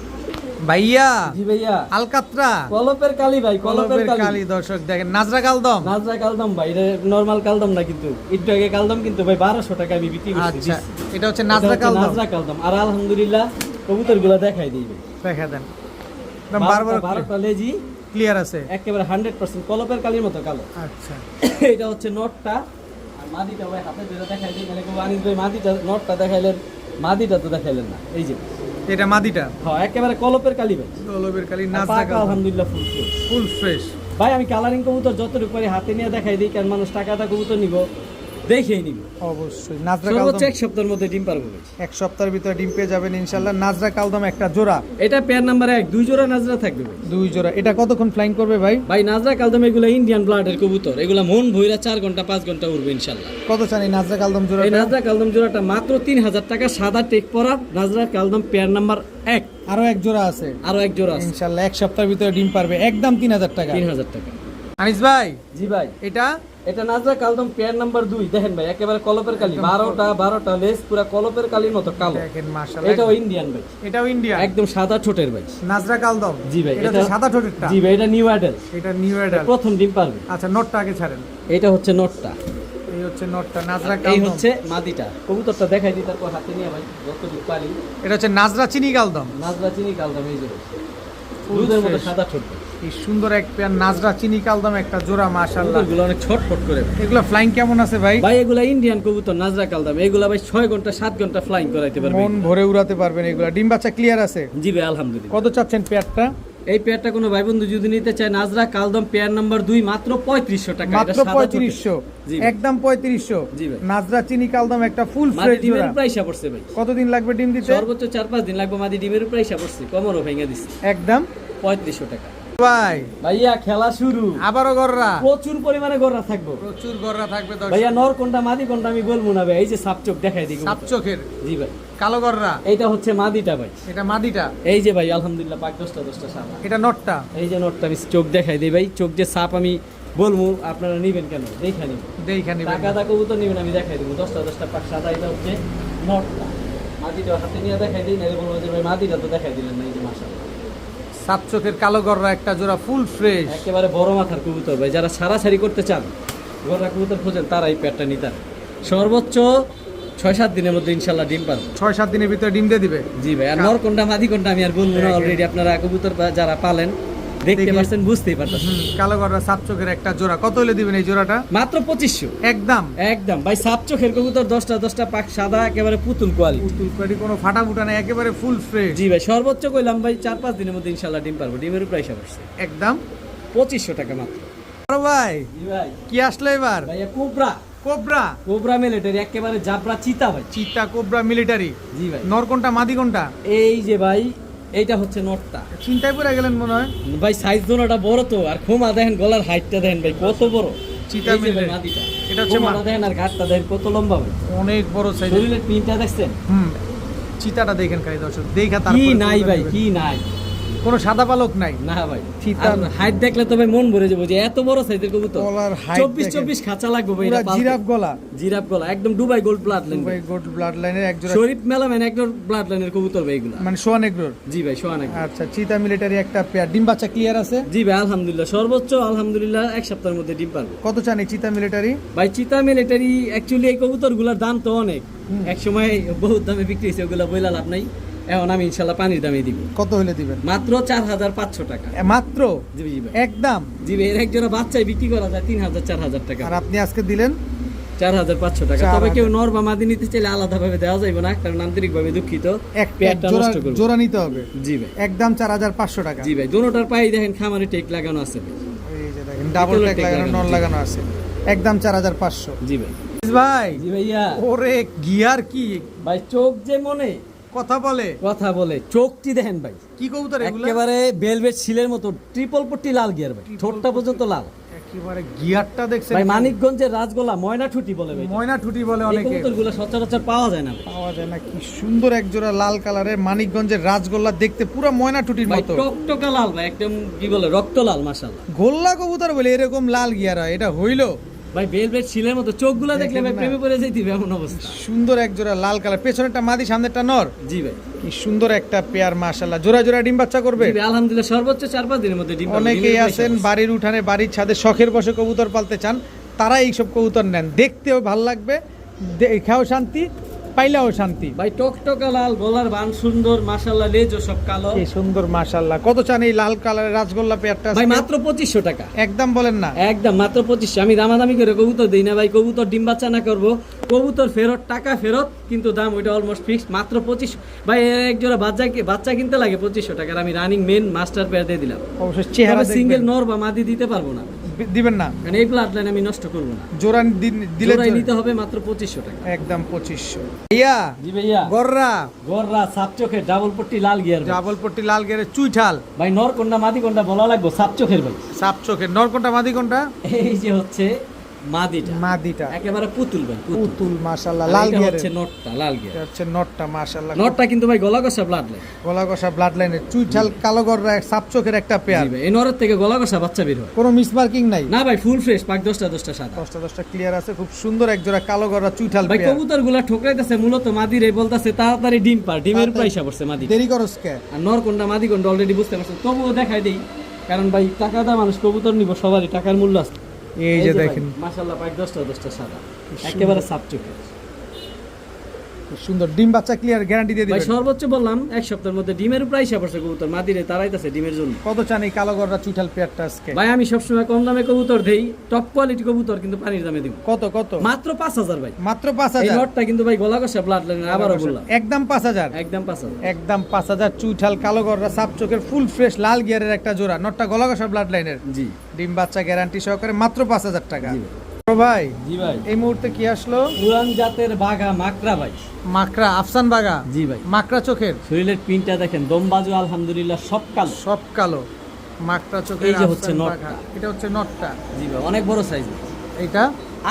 ভাইয়া, জি ভাইয়া, আলকাতরা কলপের কালি ভাই, কলপের কলবের কালি। কালি। দর্শক দেখেন, নাজরা কালদম। নাজরা কালদম ভাই, এটা নরমাল কালদম না কিন্তু, একটু আগে কালদম কিন্তু ভাই 1200 টাকা আমি বিক্রি করছি। আচ্ছা, দিচ্ছি। এটা হচ্ছে এটা নাজরা হচ্ছে কালদম। নাজরা কালদম। আর আলহামদুলিল্লাহ কবুতরগুলো দেখাই দিই ভাই। দেখা দেন, একদম বারবার 12টা লেজি ক্লিয়ার আছে। একেবারে 100% কলপের কালির মতো কালো। আচ্ছা, এটা হচ্ছে নটটা। আর মাদিটা ভাই হাতে ধরে দেখাই দিই, মানে কেউ আনিস ভাই মাদিটা নটটা দেখাইলেন, মাদিটা তো দেখাইলেন না। এই যে এটা মাদিটা হ্যাঁ, একেবারে কলপের কালি ভাই। কলবের কালি, আর নাজরা পাকা কালদম আলহামদুলিল্লাহ ফুল ফুল। Full fresh. ভাই আমি কালারিং কবুতর যতটুকু পারি হাতে নিয়ে দেখাই দিই, কারণ মানুষ টাকাটা কবুতর নিব দেখেই নিব। অবশ্যই নাজরা সর্বোচ্চ কালদম 1 সপ্তাহের মধ্যে ডিম পারবো ভাই। এক সপ্তাহের ভিতরে ডিম পেয়ে যাবেন ইনশাআল্লাহ। নাজরা কালদম একটা জোড়া, এটা পেয়ার নাম্বার 1, 2 জোড়া নাজরা থাকবে ভাই। 2 জোড়া। এটা কতক্ষণ ফ্লাইং করবে ভাই? ভাই নাজরা কালদম এগুলো ইন্ডিয়ান ব্লাডের কবুতর, এগুলা মন ভইরা 4 ঘন্টা 5 ঘন্টা উড়বে ইনশাআল্লাহ। কত চান এই নাজরা কালদম এই জোড়াটা? নাজরা কালদম জোড়াটা মাত্র 3000 টাকা। সাদা টেক পরা নাজরা কালদম পেয়ার নাম্বার 1। আরো এক জোড়া আছে আরো এক জোড়া আছে, ইনশাআল্লাহ। এক সপ্তাহের ভিতরে ডিম পারবে, একদম 3000 টাকা। 3000 টাকা। আনিস ভাই, জি ভাই, এটা এটা নাজরা কালদম পেয়ার নাম্বার 2। দেখেন ভাই, একেবারে কলপের কালি, 12টা লেজ পুরা কলপের কালির মতো কালো। দেখেন মাশাআল্লাহ, এটাও ইন্ডিয়ান ভাই, এটাও ইন্ডিয়া। একদম সাদা ঠোঁটের ভাই। নাজরা কালদম। জি ভাই, এটা হচ্ছে সাদা ঠোঁটেরটা। জি ভাই, এটা নিউ অ্যাডাল, এটা নিউ অ্যাডাল। প্রথম ডিম পারবে। আচ্ছা, নটটা আগে ছাড়েন। এটা হচ্ছে নটটা, এই হচ্ছে নটটা, নাজরা এই কালদম। হচ্ছে মাদিটা। কবুতরটা দেখাই দিই, তারপর হাতে নিয়ে ভাই যতটুকু পারি। এটা হচ্ছে নাজরা চিনি কালদম। নাজরা চিনি কালদম, এই যে দুধের মতো সাদা ঠোঁট ভাই। এই সুন্দর এক পেয়ার নাজরা চিনি কালদম একটা জোড়া মাশাআল্লাহ। কবুতরগুলো অনেক ছটফট করে ভাই। এগুলো ফ্লাইং কেমন আছে ভাই? ভাই এগুলা ইন্ডিয়ান কবুতর নাজরা কালদম, এগুলা ভাই 6 ঘন্টা 7 ঘন্টা ফ্লাইং করাইতে পারবে। মন ভরে উড়াতে পারবেন এগুলা। ডিম বাচ্চা ক্লিয়ার আছে? জি ভাই আলহামদুলিল্লাহ। কত চাচ্ছেন পেয়ারটা? এই পেয়ারটা কোনো ভাই বন্ধু যদি নিতে চায়, নাজরা কালদম পেয়ার নাম্বার 2 মাত্র 3500 টাকা। মাত্র 3500, জি ভাই। একদম 3500। জি ভাই। নাজরা চিনি কালদম একটা ফুল মাদি ফ্রেশ ডিমের জোড়া। প্রাইসা পড়ছে ভাই। কতদিন লাগবে ডিম দিতে? সর্বোচ্চ 4-5 দিন লাগবে। মাদি ডিমের প্রাইসা পড়ছে, কমরও ভেঙে দিচ্ছে। একদম 3500 টাকা। ভাই ভাইয়া খেলা শুরু, আবারও গররা, প্রচুর পরিমাণে গররা থাকবো। প্রচুর গররা থাকবে দর্শক। ভাইয়া নর কোনটা মাদি কোনটা আমি বলবো না ভাই, এই যে সাপ চোখ দেখাই দিই। সাপ চোখের জি ভাই, কালো গররা, এইটা হচ্ছে মাদিটা ভাই। এটা মাদিটা, এই যে ভাই আলহামদুলিল্লাহ পাক 10টা সাদা। এটা নটটা। এই যে নটটা আমি চোখ দেখাই দিই ভাই, চোখ যে সাপ আমি বলবো, আপনারা নিবেন কেন দেখা নিবেন, দেখে নিবেন। টাকা দা কবুতর নিবেন আমি দেখাই দেবো। 10টা পাক সাদা, এটা হচ্ছে নটটা। মাদিটা হাতে নিয়ে দেখাই দিই, নাহলে বলবো যে ভাই মাদিটা তো দেখাই দিলেন না। এই যে মাশাআল্লাহ সাপ চোখের কালো গররা একটা জোড়া ফুল ফ্রেশ, একেবারে বড় মাথার কবুতর ভাই। যারা সারাসারি করতে চান, গররা কবুতর খোঁজেন, তারা এই পেয়ারটা নিতেন। সর্বোচ্চ 6-7 দিনের মধ্যে ইনশাল্লাহ ডিম পারবে। 6-7 দিনের ভিতরে ডিম দিয়ে দিবে। জি ভাই, আর নর কোনটা মাদি কোনটা আমি আর বলবো না, অলরেডি আপনারা কবুতর যারা পালেন দেখতে দেখি। পাচ্ছেন, বুঝতেই পারতেছেন। কালো গররা সাপ চোখের একটা জোড়া কত হলে দিবেন এই জোড়াটা? মাত্র 2500 একদম একদম ভাই। সাপ চোখের কবুতর 10টা পাক সাদা, একেবারে পুতুল কোয়ালিটি। পুতুল কোয়ালিটি, কোনো ফাটা ফুটা নাই, একেবারে ফুল ফ্রেশ। জি ভাই, সর্বোচ্চ কইলাম ভাই 4-5 দিনের মধ্যে ইনশাল্লাহ ডিম পারবো। ডিমের প্রাইস আসছে একদম 2500 টাকা মাত্র। বড় ভাই জি ভাই, কি আসলো এবার? ভাইয়া কোবরা, কোবরা, কোবরা মিলিটারি, একেবারে জাবরা চিতা ভাই। চিতা কোবরা মিলিটারি। জি ভাই, নর কোনটা মাদি কোনটা? এই যে ভাই এইটা হচ্ছে নটটা চিন্তায় পড়ে গেলেন মনে হয়। ভাই। সাইজ দোনোটা বড় তো, আর খোমা দেখেন, গলার হাইটটা দেখেন ভাই কত বড়। চিতা এই যে ভাই মিলিটারি। মাদিটা, এটা হচ্ছে খোমাটা দেখেন, আর ঘাটটা দেখেন কত লম্বা ভাই। অনেক বড় সাইজ। শরীরের পিনটা দেখছেন চিতাটা দেখেন খালি দর্শক, দেখা কি তারপরে নাই বলবেন ভাই, দিবেন। কি নাই। কোনো সাদা পালক নাই। না ভাই, চিতা হাইট দেখলে তো ভাই মন ভরে যাবো, যে এত বড় সাইজের কবুতর। গলার height 24 খাঁচা লাগবে ভাই। পুরা এটা পালতে। জিরাফ গলা, জিরাফ গলা, একদম Dubai gold blood line. Dubai gold blood লাইনের এক জোড়া, শরীফ মেলামেন একদম ব্লাড লাইনের কবুতর ভাই এগুলা। মানে সোয়ান এগ্রোর। জি ভাই, সোয়ানা। আচ্ছা, চিতা মিলিটারি একটা পেয়ার, ডিম বাচ্চা ক্লিয়ার আছে? জি ভাই আলহামদুলিল্লাহ, সর্বোচ্চ আলহামদুলিল্লাহ 1 সপ্তাহের মধ্যে ডিম পারবে। কত চান এই চিতা মিলিটারি? ভাই চিতা মিলিটারি অ্যাকচুয়ালি এই কবুতরগুলোর দাম তো অনেক, এক সময় বহুত দামে বিক্রি হয়েছে, ওগুলো বইলা লাভ নাই। এখন আমি ইনশাল্লাহ পানির দামে দিব। কত হলে দিবেন? মাত্র 4500 টাকা। মাত্র? জি জি ভাই, একদম। জি ভাই, এর এক জোড়া বাচ্চাই বিক্রি করা যায় 3000-4000 টাকা। আর আপনি আজকে দিলেন 4500 টাকা। 4000 তবে কেউ নর বা মাদি নিতে চাইলে আলাদাভাবে দেওয়া যাবে না, কারণ আন্তরিকভাবে দুঃখিত, এক পেয়ারটা জোড়া, নষ্ট করব। জোড়া নিতে হবে। জি ভাই, একদম 4500 টাকা। জি ভাই, দোনোটার পায়ে দেখেন খামারে টেক লাগানো আছে ভাই। এই যে দেখেন ডাবল ভিতরে ট্যাগ tag লাগানো, লাগানো, নন জি। লাগানো আছে। একদম 4500। জি ভাই। ভাই জি ভাইয়া, ওরে গিয়ার কি ভাই চোখ যে মনে কথা বলে, কথা বলে, চোখটি দেখেন ভাই, কি কবুতর এগুলো? একেবারে বেলভেট শিলের মতো ট্রিপল পট্টি লাল গিয়ার ভাই, ঠোঁটটা পর্যন্ত লাল একেবারে গিয়ারটা দেখছেন? ভাই। মানিকগঞ্জের রাজগোলা ময়না ঠুটি বলে ভাই, ময়না ঠুটি বলে এই অনেকে। কবুতরগুলো সচরাচর পাওয়া যায় না ভাই। পাওয়া যায় না। কি সুন্দর এক জোড়া লাল কালারের মানিকগঞ্জের রাজগোল্লা, দেখতে পুরো ময়না টুটির ভাই মতো। টকটকা লাল ভাই, একদম কি বলে রক্ত লাল মাশাআল্লাহ। গোল্লা কবুতর বলে এরকম লাল গিয়ার হয়, এটা হইলো? ভাই বেলভেট শিলের মতো চোখগুলো দেখলে দেখেন ভাই না। প্রেমে পড়ে যাইতিবে এমন অবস্থা। সুন্দর এক জোড়া লাল কালার, পেছনেরটা মাদি, সামনেরটা নর। জি ভাই, কি সুন্দর একটা পেয়ার, মাশাআল্লাহ। জোড়া জোড়া ডিম বাচ্চা করবে। জি ভাই, আলহামদুলিল্লাহ সর্বোচ্চ 4-5 দিনের মধ্যে ডিম পারবে। অনেকেই ডিমের আছেন পয়সা বাড়ির উঠানে, বাড়ির ছাদে শখের বসে কবুতর পালতে চান, তারা এইসব কবুতর নেন, দেখতেও ভাল লাগবে, দেখাও শান্তি, পাইলেও শান্তি। ভাই টকটকা লাল, গলার বান সুন্দর মাশাআল্লাহ, লেজও সব কালো। কি সুন্দর মাশাআল্লাহ। কত চান এই লাল কালারের রাজগোল্লা পেয়ারটা? ভাই মাত্র 2500 টাকা। একদম বলেন না। একদম মাত্র 2500। আমি দামাদামি করে কবুতর দেই না ভাই, কবুতর ডিম বাচ্চা না করবো, কবুতর ফেরত, টাকা ফেরত, কিন্তু দাম ওইটা অলমোস্ট ফিক্সড, মাত্র 2500। ভাই এর এক জোড়া বাচ্চা কিনতে লাগে 2500 টাকার, আমি রানিং মেন মাস্টার পেয়ার দিয়ে দিলাম। অবশ্যই চেহারা সিঙ্গেল দেখবেন। নর বা মাদি দিতে পারবো না, দিবেন না? কারণ এই ব্লাড লাইন আমি নষ্ট করবো না। জোড়া দিলে জোড়াই নিতে হবে মাত্র 2500 টাকা। একদম 2500। ইয়া জি ভাইয়া, গররা, গররা সাপ চোখের ডাবল পট্টি লাল গিয়ার ভাই। ডাবলপট্টি লাল গেরে চুইঠাল, ভাই নর কোনটা মাদি কোনটা বলা লাগবে, সাপ চোখের ভাই। সাপ চোখের। নর কোনটা মাদি কোনটা? এই যে হচ্ছে মাদিটা, মাদিটা একেবারে পুতুল ভাই, পুতুল। পুতুল মাশাআল্লাহ, আর লাল এটা গিয়ারে। হচ্ছে নটটা লাল গিয়ার। এটা হচ্ছে নটটা মাশাআল্লাহ। নটটা কিন্তু ভাই গলা কষা ব্লাড লাইন। গলা কষা ব্লাড লাইনের চুইঠাল কালো গররা, সাপ চোখের একটা পেয়ার। জি ভাই, এই নরের থেকে গলা কষা বাচ্চা বের হয় কোনো মিসমার্কিং নাই। না ভাই, ফুল ফ্রেশ, পাক 10টা সাদা। 10টা ক্লিয়ার আছে। খুব সুন্দর এক জোড়া কালো গররা চুইঠাল ভাই পেয়ার। কবুতর গুলা ঠোকরাইতেছে মূলত মাদিরে, বলতাছে তাড়াতাড়ি ডিম পার, ডিমের তাড়াতাড়ি। পয়সা পড়ছে মাদি। দেরি করস কে? আর নর কোনটা মাদি কোনটা অলরেডি বুঝতে পারছেন, তবুও দেখাই দেই, কারণ ভাই টাকা দা মানুষ কবুতর নিব, সবারই টাকার মূল্য আছে। এই যে দেখেন মাশাআল্লাহ, পাক 10টা সাদা, একেবারে সাপ চোখের। খুব সুন্দর ডিম বাচ্চা ক্লিয়ার গ্যারান্টি দিয়ে ভাই দিবেন। সর্বোচ্চ বললাম 1 সপ্তাহের মধ্যে ডিমের প্রাইস পড়ছে কবুতর, মাদিরে তারাইতাছে ডিমের জন্য। কত চান এই কালো গররা চুইঠাল পেয়ারটা আজকে? ভাই আমি সবসময় কম দামে কবুতর দেই, টপ কোয়ালিটি কবুতর কিন্তু পানির দামে দিব। কত কত? মাত্র 5000 ভাই। মাত্র এই 5000। নটটা কিন্তু ভাই গলা কষা ব্লাড লাইন, আবারও বললাম একদম 5000। একদম 5000। একদম 5000 চুইঠাল কালো গররা সাপ চোখের ফুল ফ্রেশ লাল গিয়ারের একটা জোড়া, নটটা গলা কষা ব্লাড লাইনের, জি ডিম বাচ্চা গ্যারান্টি সহকারে, মাত্র 5000 টাকা। জি ভাই। বড় ভাই জি ভাই, এই মুহূর্তে কি আসলো? পুরান জাতের বাঘা মাকড়া ভাই। মাকড়া আফসান বাগা। জি ভাই, মাকড়া চোখের, শরীরের পিনটা দেখেন, দমবাজু আলহামদুলিল্লাহ সব কালো। সব কালো মাকড়া চোখের এই যে হচ্ছে আফসান নটটা। বাঘা। এটা হচ্ছে নটটা। জি ভাই অনেক বড় সাইজ। এটা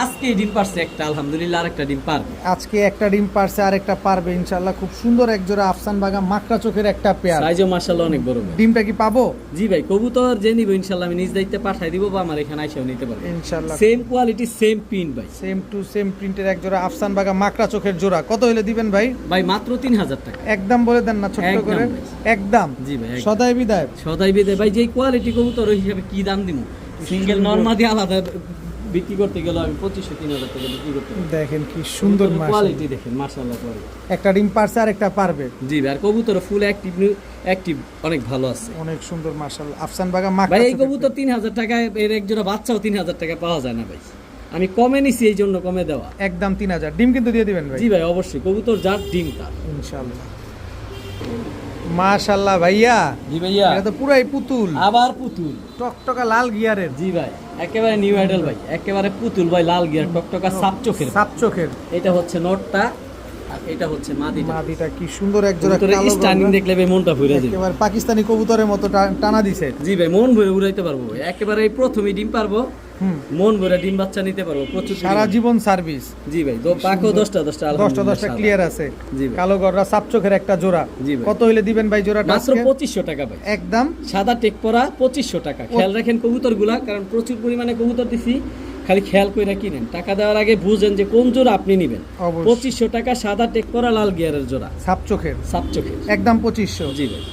আজকে ডিম পারছে একটা, আলহামদুলিল্লাহ আরেকটা ডিম পারবে। আজকে একটা ডিম পারছে আর একটা পারবে ইনশাআল্লাহ। খুব সুন্দর এক জোড়া আফসান বাঘা মাকড়া চোখের একটা পেয়ার। সাইজও মাশাআল্লাহ অনেক বড় ভাই। ডিমটা কি পাবো? জি ভাই কবুতর যে নিব ইনশাআল্লাহ আমি নিজ দায়িত্বে পাঠাই দিব বা আমার এখানে এসেও নিতে পারবে ইনশাআল্লাহ। সেম কোয়ালিটি সেম প্রিন্ট ভাই। সেম টু সেম প্রিন্টের এক জোড়া আফসান বাঘা মাকড়া চোখের জোড়া কত হলে দিবেন ভাই? ভাই মাত্র 3000 টাকা। একদম বলে দেন না ছোট্ট একদম করে। ভাই। একদম জি ভাই একদম। সদাই বিদায়। সদাই বিদে ভাই যেই কোয়ালিটি কবুতর ওই হিসাবে কি দাম দিব? সিঙ্গেল নরমাদি আলাদা বিক্রি করতে গেলে আমি 2500-3000 টাকা বিক্রি করতে পারি। দেখেন কি সুন্দর কোয়ালিটি দেখেন মাশাআল্লাহ কোয়ালিটি। একটা ডিম পারছে আর একটা পারবে। জি ভাই আর কবুতর ফুল অ্যাক্টিভ অনেক ভালো আছে। অনেক সুন্দর মাশাআল্লাহ আফসান বাঘা মাকড়া ভাই এই চোখের কবুতর 3000 টাকায় এর এক জোড়া বাচ্চাও 3000 টাকা পাওয়া যায় না ভাই। আমি কমে নিছি এই জন্য কমে দেওয়া। একদম 3000 ডিম কিন্তু দিয়ে দিবেন ভাই। জি ভাই অবশ্যই কবুতর যার ডিম তার ইনশাআল্লাহ। মাশাআল্লাহ ভাইয়া। জি ভাইয়া এটা তো পুরাই পুতুল। আবার পুতুল টকটকা লাল গিয়ারের। জি ভাই একেবারে নিউ আইডল ভাই, একেবারে পুতুল ভাই, লাল গিয়ার টকটকা সাপ চোখের। সাপ চোখের। এটা হচ্ছে নটটা আর এটা হচ্ছে মাদিটা। মাদিটা কি সুন্দর এক জোড়া কবুতরের কালো স্টানিং গলা। দেখলে ভাই মনটা ভরে যাবে। একেবারে পাকিস্তানি কবুতরের মতো টানা দিছে। জি ভাই মন ভরে উড়াইতে পারবো ভাই। একেবারে এই প্রথমে ডিম পারবো, মন ভরে ডিম বাচ্চা নিতে পারবো প্রচুর সারা পরিমাণে। জীবন সার্ভিস। জি ভাই পাকো 10টা 10টা 10টা ক্লিয়ার আছে। জি ভাই। কালো গররা সাপ চোখের একটা জোড়া। জি ভাই। কত হইলে দিবেন ভাই জোড়াটা? মাত্র আজকে 2500 টাকা ভাই। একদম সাদা টেক পরা 2500 টাকা। খেয়াল রাখেন কবুতরগুলা, কারণ প্রচুর পরিমাণে কবুতর দিছি, খালি খেয়াল করে কিনেন। টাকা দেওয়ার আগে বুঝেন যে কোন জোড়া আপনি নেবেন। অবশ্যই। 2500 টাকা সাদা টেক পরা লাল গিয়ারের জোড়া সাপ চোখের সাপ চোখের। একদম 2500। জি ভাই।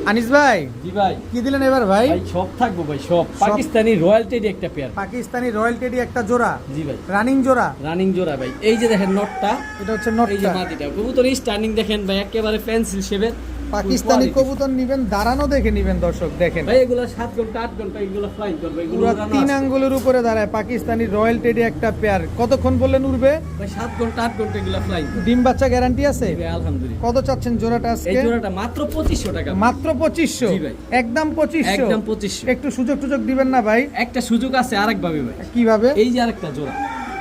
আনিস ভাই জি ভাই কি দিলেন এবার ভাই? ভাই সব থাকবো ভাই, সব পাকিস্তানি রয়্যাল টেডি একটা পেয়ার। পাকিস্তানি রয়্যাল টেডি একটা জোড়া। জি ভাই রানিং জোড়া। রানিং জোড়া ভাই। এই যে দেখেন নটটা, এটা হচ্ছে এই যে নটটা। মাটিটা কবুতর স্টার্নিং দেখেন ভাই, একেবারে পেন্সিল শেপের পাকিস্তানি কবুতর নিবেন দাঁড়ানো দেখে নিবেন দর্শক দেখেন। ভাই। এগুলো 7 ঘন্টা 8 ঘন্টা এগুলো ফ্লাইং করবে, এগুলো পুরো উড়ানো 3 আছে। আঙ্গুলের উপরে দাঁড়ায় পাকিস্তানি রয়্যাল টেডি একটা পেয়ার। কতক্ষণ বললেন উড়বে? ভাই 7 ঘন্টা 8 ঘন্টা এগুলো ফ্লাইং করবে। ডিম বাচ্চা গ্যারান্টি আছে? জি ভাই আলহামদুলিল্লাহ। কত চাচ্ছেন জোড়াটা এই আজকে? জোড়াটা মাত্র 2500 টাকা। মাত্র 2500। জি ভাই। একদম 2500। একদম 2500। একটু সুযোগ টুযোগ দিবেন না ভাই? একটা সুযোগ আছে আরেক ভাবে ভাই। কিভাবে? এই যে আরেকটা জোড়া,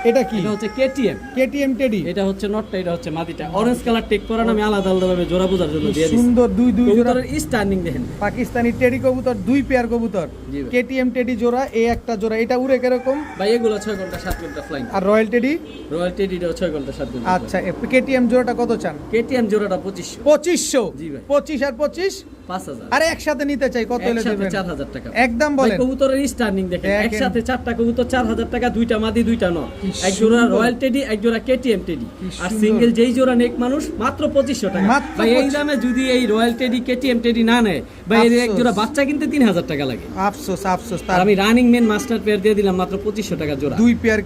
এটা কি? এটা হচ্ছে কেটিএম। KTM teddy. এটা হচ্ছে নটটা, এটা হচ্ছে মাদিটা। অরেঞ্জ কালার টেক করা আমি আলাদা আলাদা ভাবে জোড়া বোঝার জন্য দিয়ে দিছি। সুন্দর দুই জোড়া কবুতরের স্টার্নিং দেখেন। পাকিস্তানি টেডি কবুতর, 2 পেয়ার কবুতর। জি ভাই। কেটিএম টেডি জোড়া, এই একটা জোড়া। এটা উড়ে কিরকম? ভাই এগুলো 6 ঘন্টা 7 ঘন্টা ফ্লাইং। আর রয়্যাল টেডি? রয়্যাল টেডিটাও 6 ঘন্টা 7 ঘন্টা। আচ্ছা কেটিএম জোড়াটা কত চান? কেটিএম জোড়াটা 2500। 2500। জি ভাই। 25 আর 25 5000। আরে একসাথে নিতে চাই কত হলে একসাথে দেবেন? 4000 টাকা। একদম ভাই বলেন। কবুতরের স্টার্নিং দেখেন, দেখেন। একসাথে 4টা কবুতর 4000 টাকা, 2টা মাদি 2টা নর। কি এক জোড়া সুন্দর। রয়্যাল টেডি, এক জোড়া কেটিএম টেডি। কি আর সুন্দর। সিঙ্গেল যেই জোড়া নেক মানুষ মাত্র 2500 টাকা। মাত্র ভাই এই 2500 দামে যদি এই রয়্যাল টেডি কেটিএম টেডি না নেয় ভাই, এর এক আফসোস। জোড়া বাচ্চা কিনতে 3000 টাকা লাগে। আফসোস আফসোস। আর তার আমি রানিং মেন মাস্টার পেয়ার দিয়ে দিলাম মাত্র 2500 টাকা জোড়া। 2 পেয়ার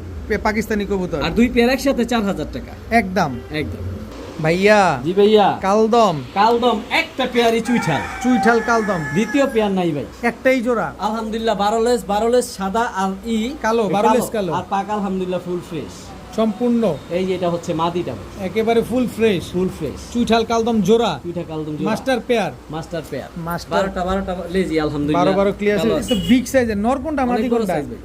পাকিস্তানি কবুতর আর 2 পেয়ার একসাথে 4000 টাকা একদম। একদম। ভাইয়া জি ভাইয়া কালদম কালদম একটা পেয়ারই চুইঠাল, চুইঠাল কালদম দ্বিতীয় পেয়ার নাই ভাই। একটাই জোড়া। আলহামদুলিল্লাহ 12 লেস সাদা আর কালো, 12 লেস কালো। আর পাক আলহামদুলিল্লাহ ফুল ফ্রেশ সম্পূর্ণ এই যে এটা হচ্ছে মাদিটা ভাই, একেবারে ফুল ফ্রেশ। ফুল ফ্রেশ চুইঠাল কালদম জোড়া দুইটা কালদম master pair. Master pair master 12টা লেজি আলহামদুলিল্লাহ 12 ক্লিয়ার ভালো আছে। আছে। এটা বিগ সাইজের। নর কোনটা মাদি অনেক বড় কোনটা? সাইজ ভাই।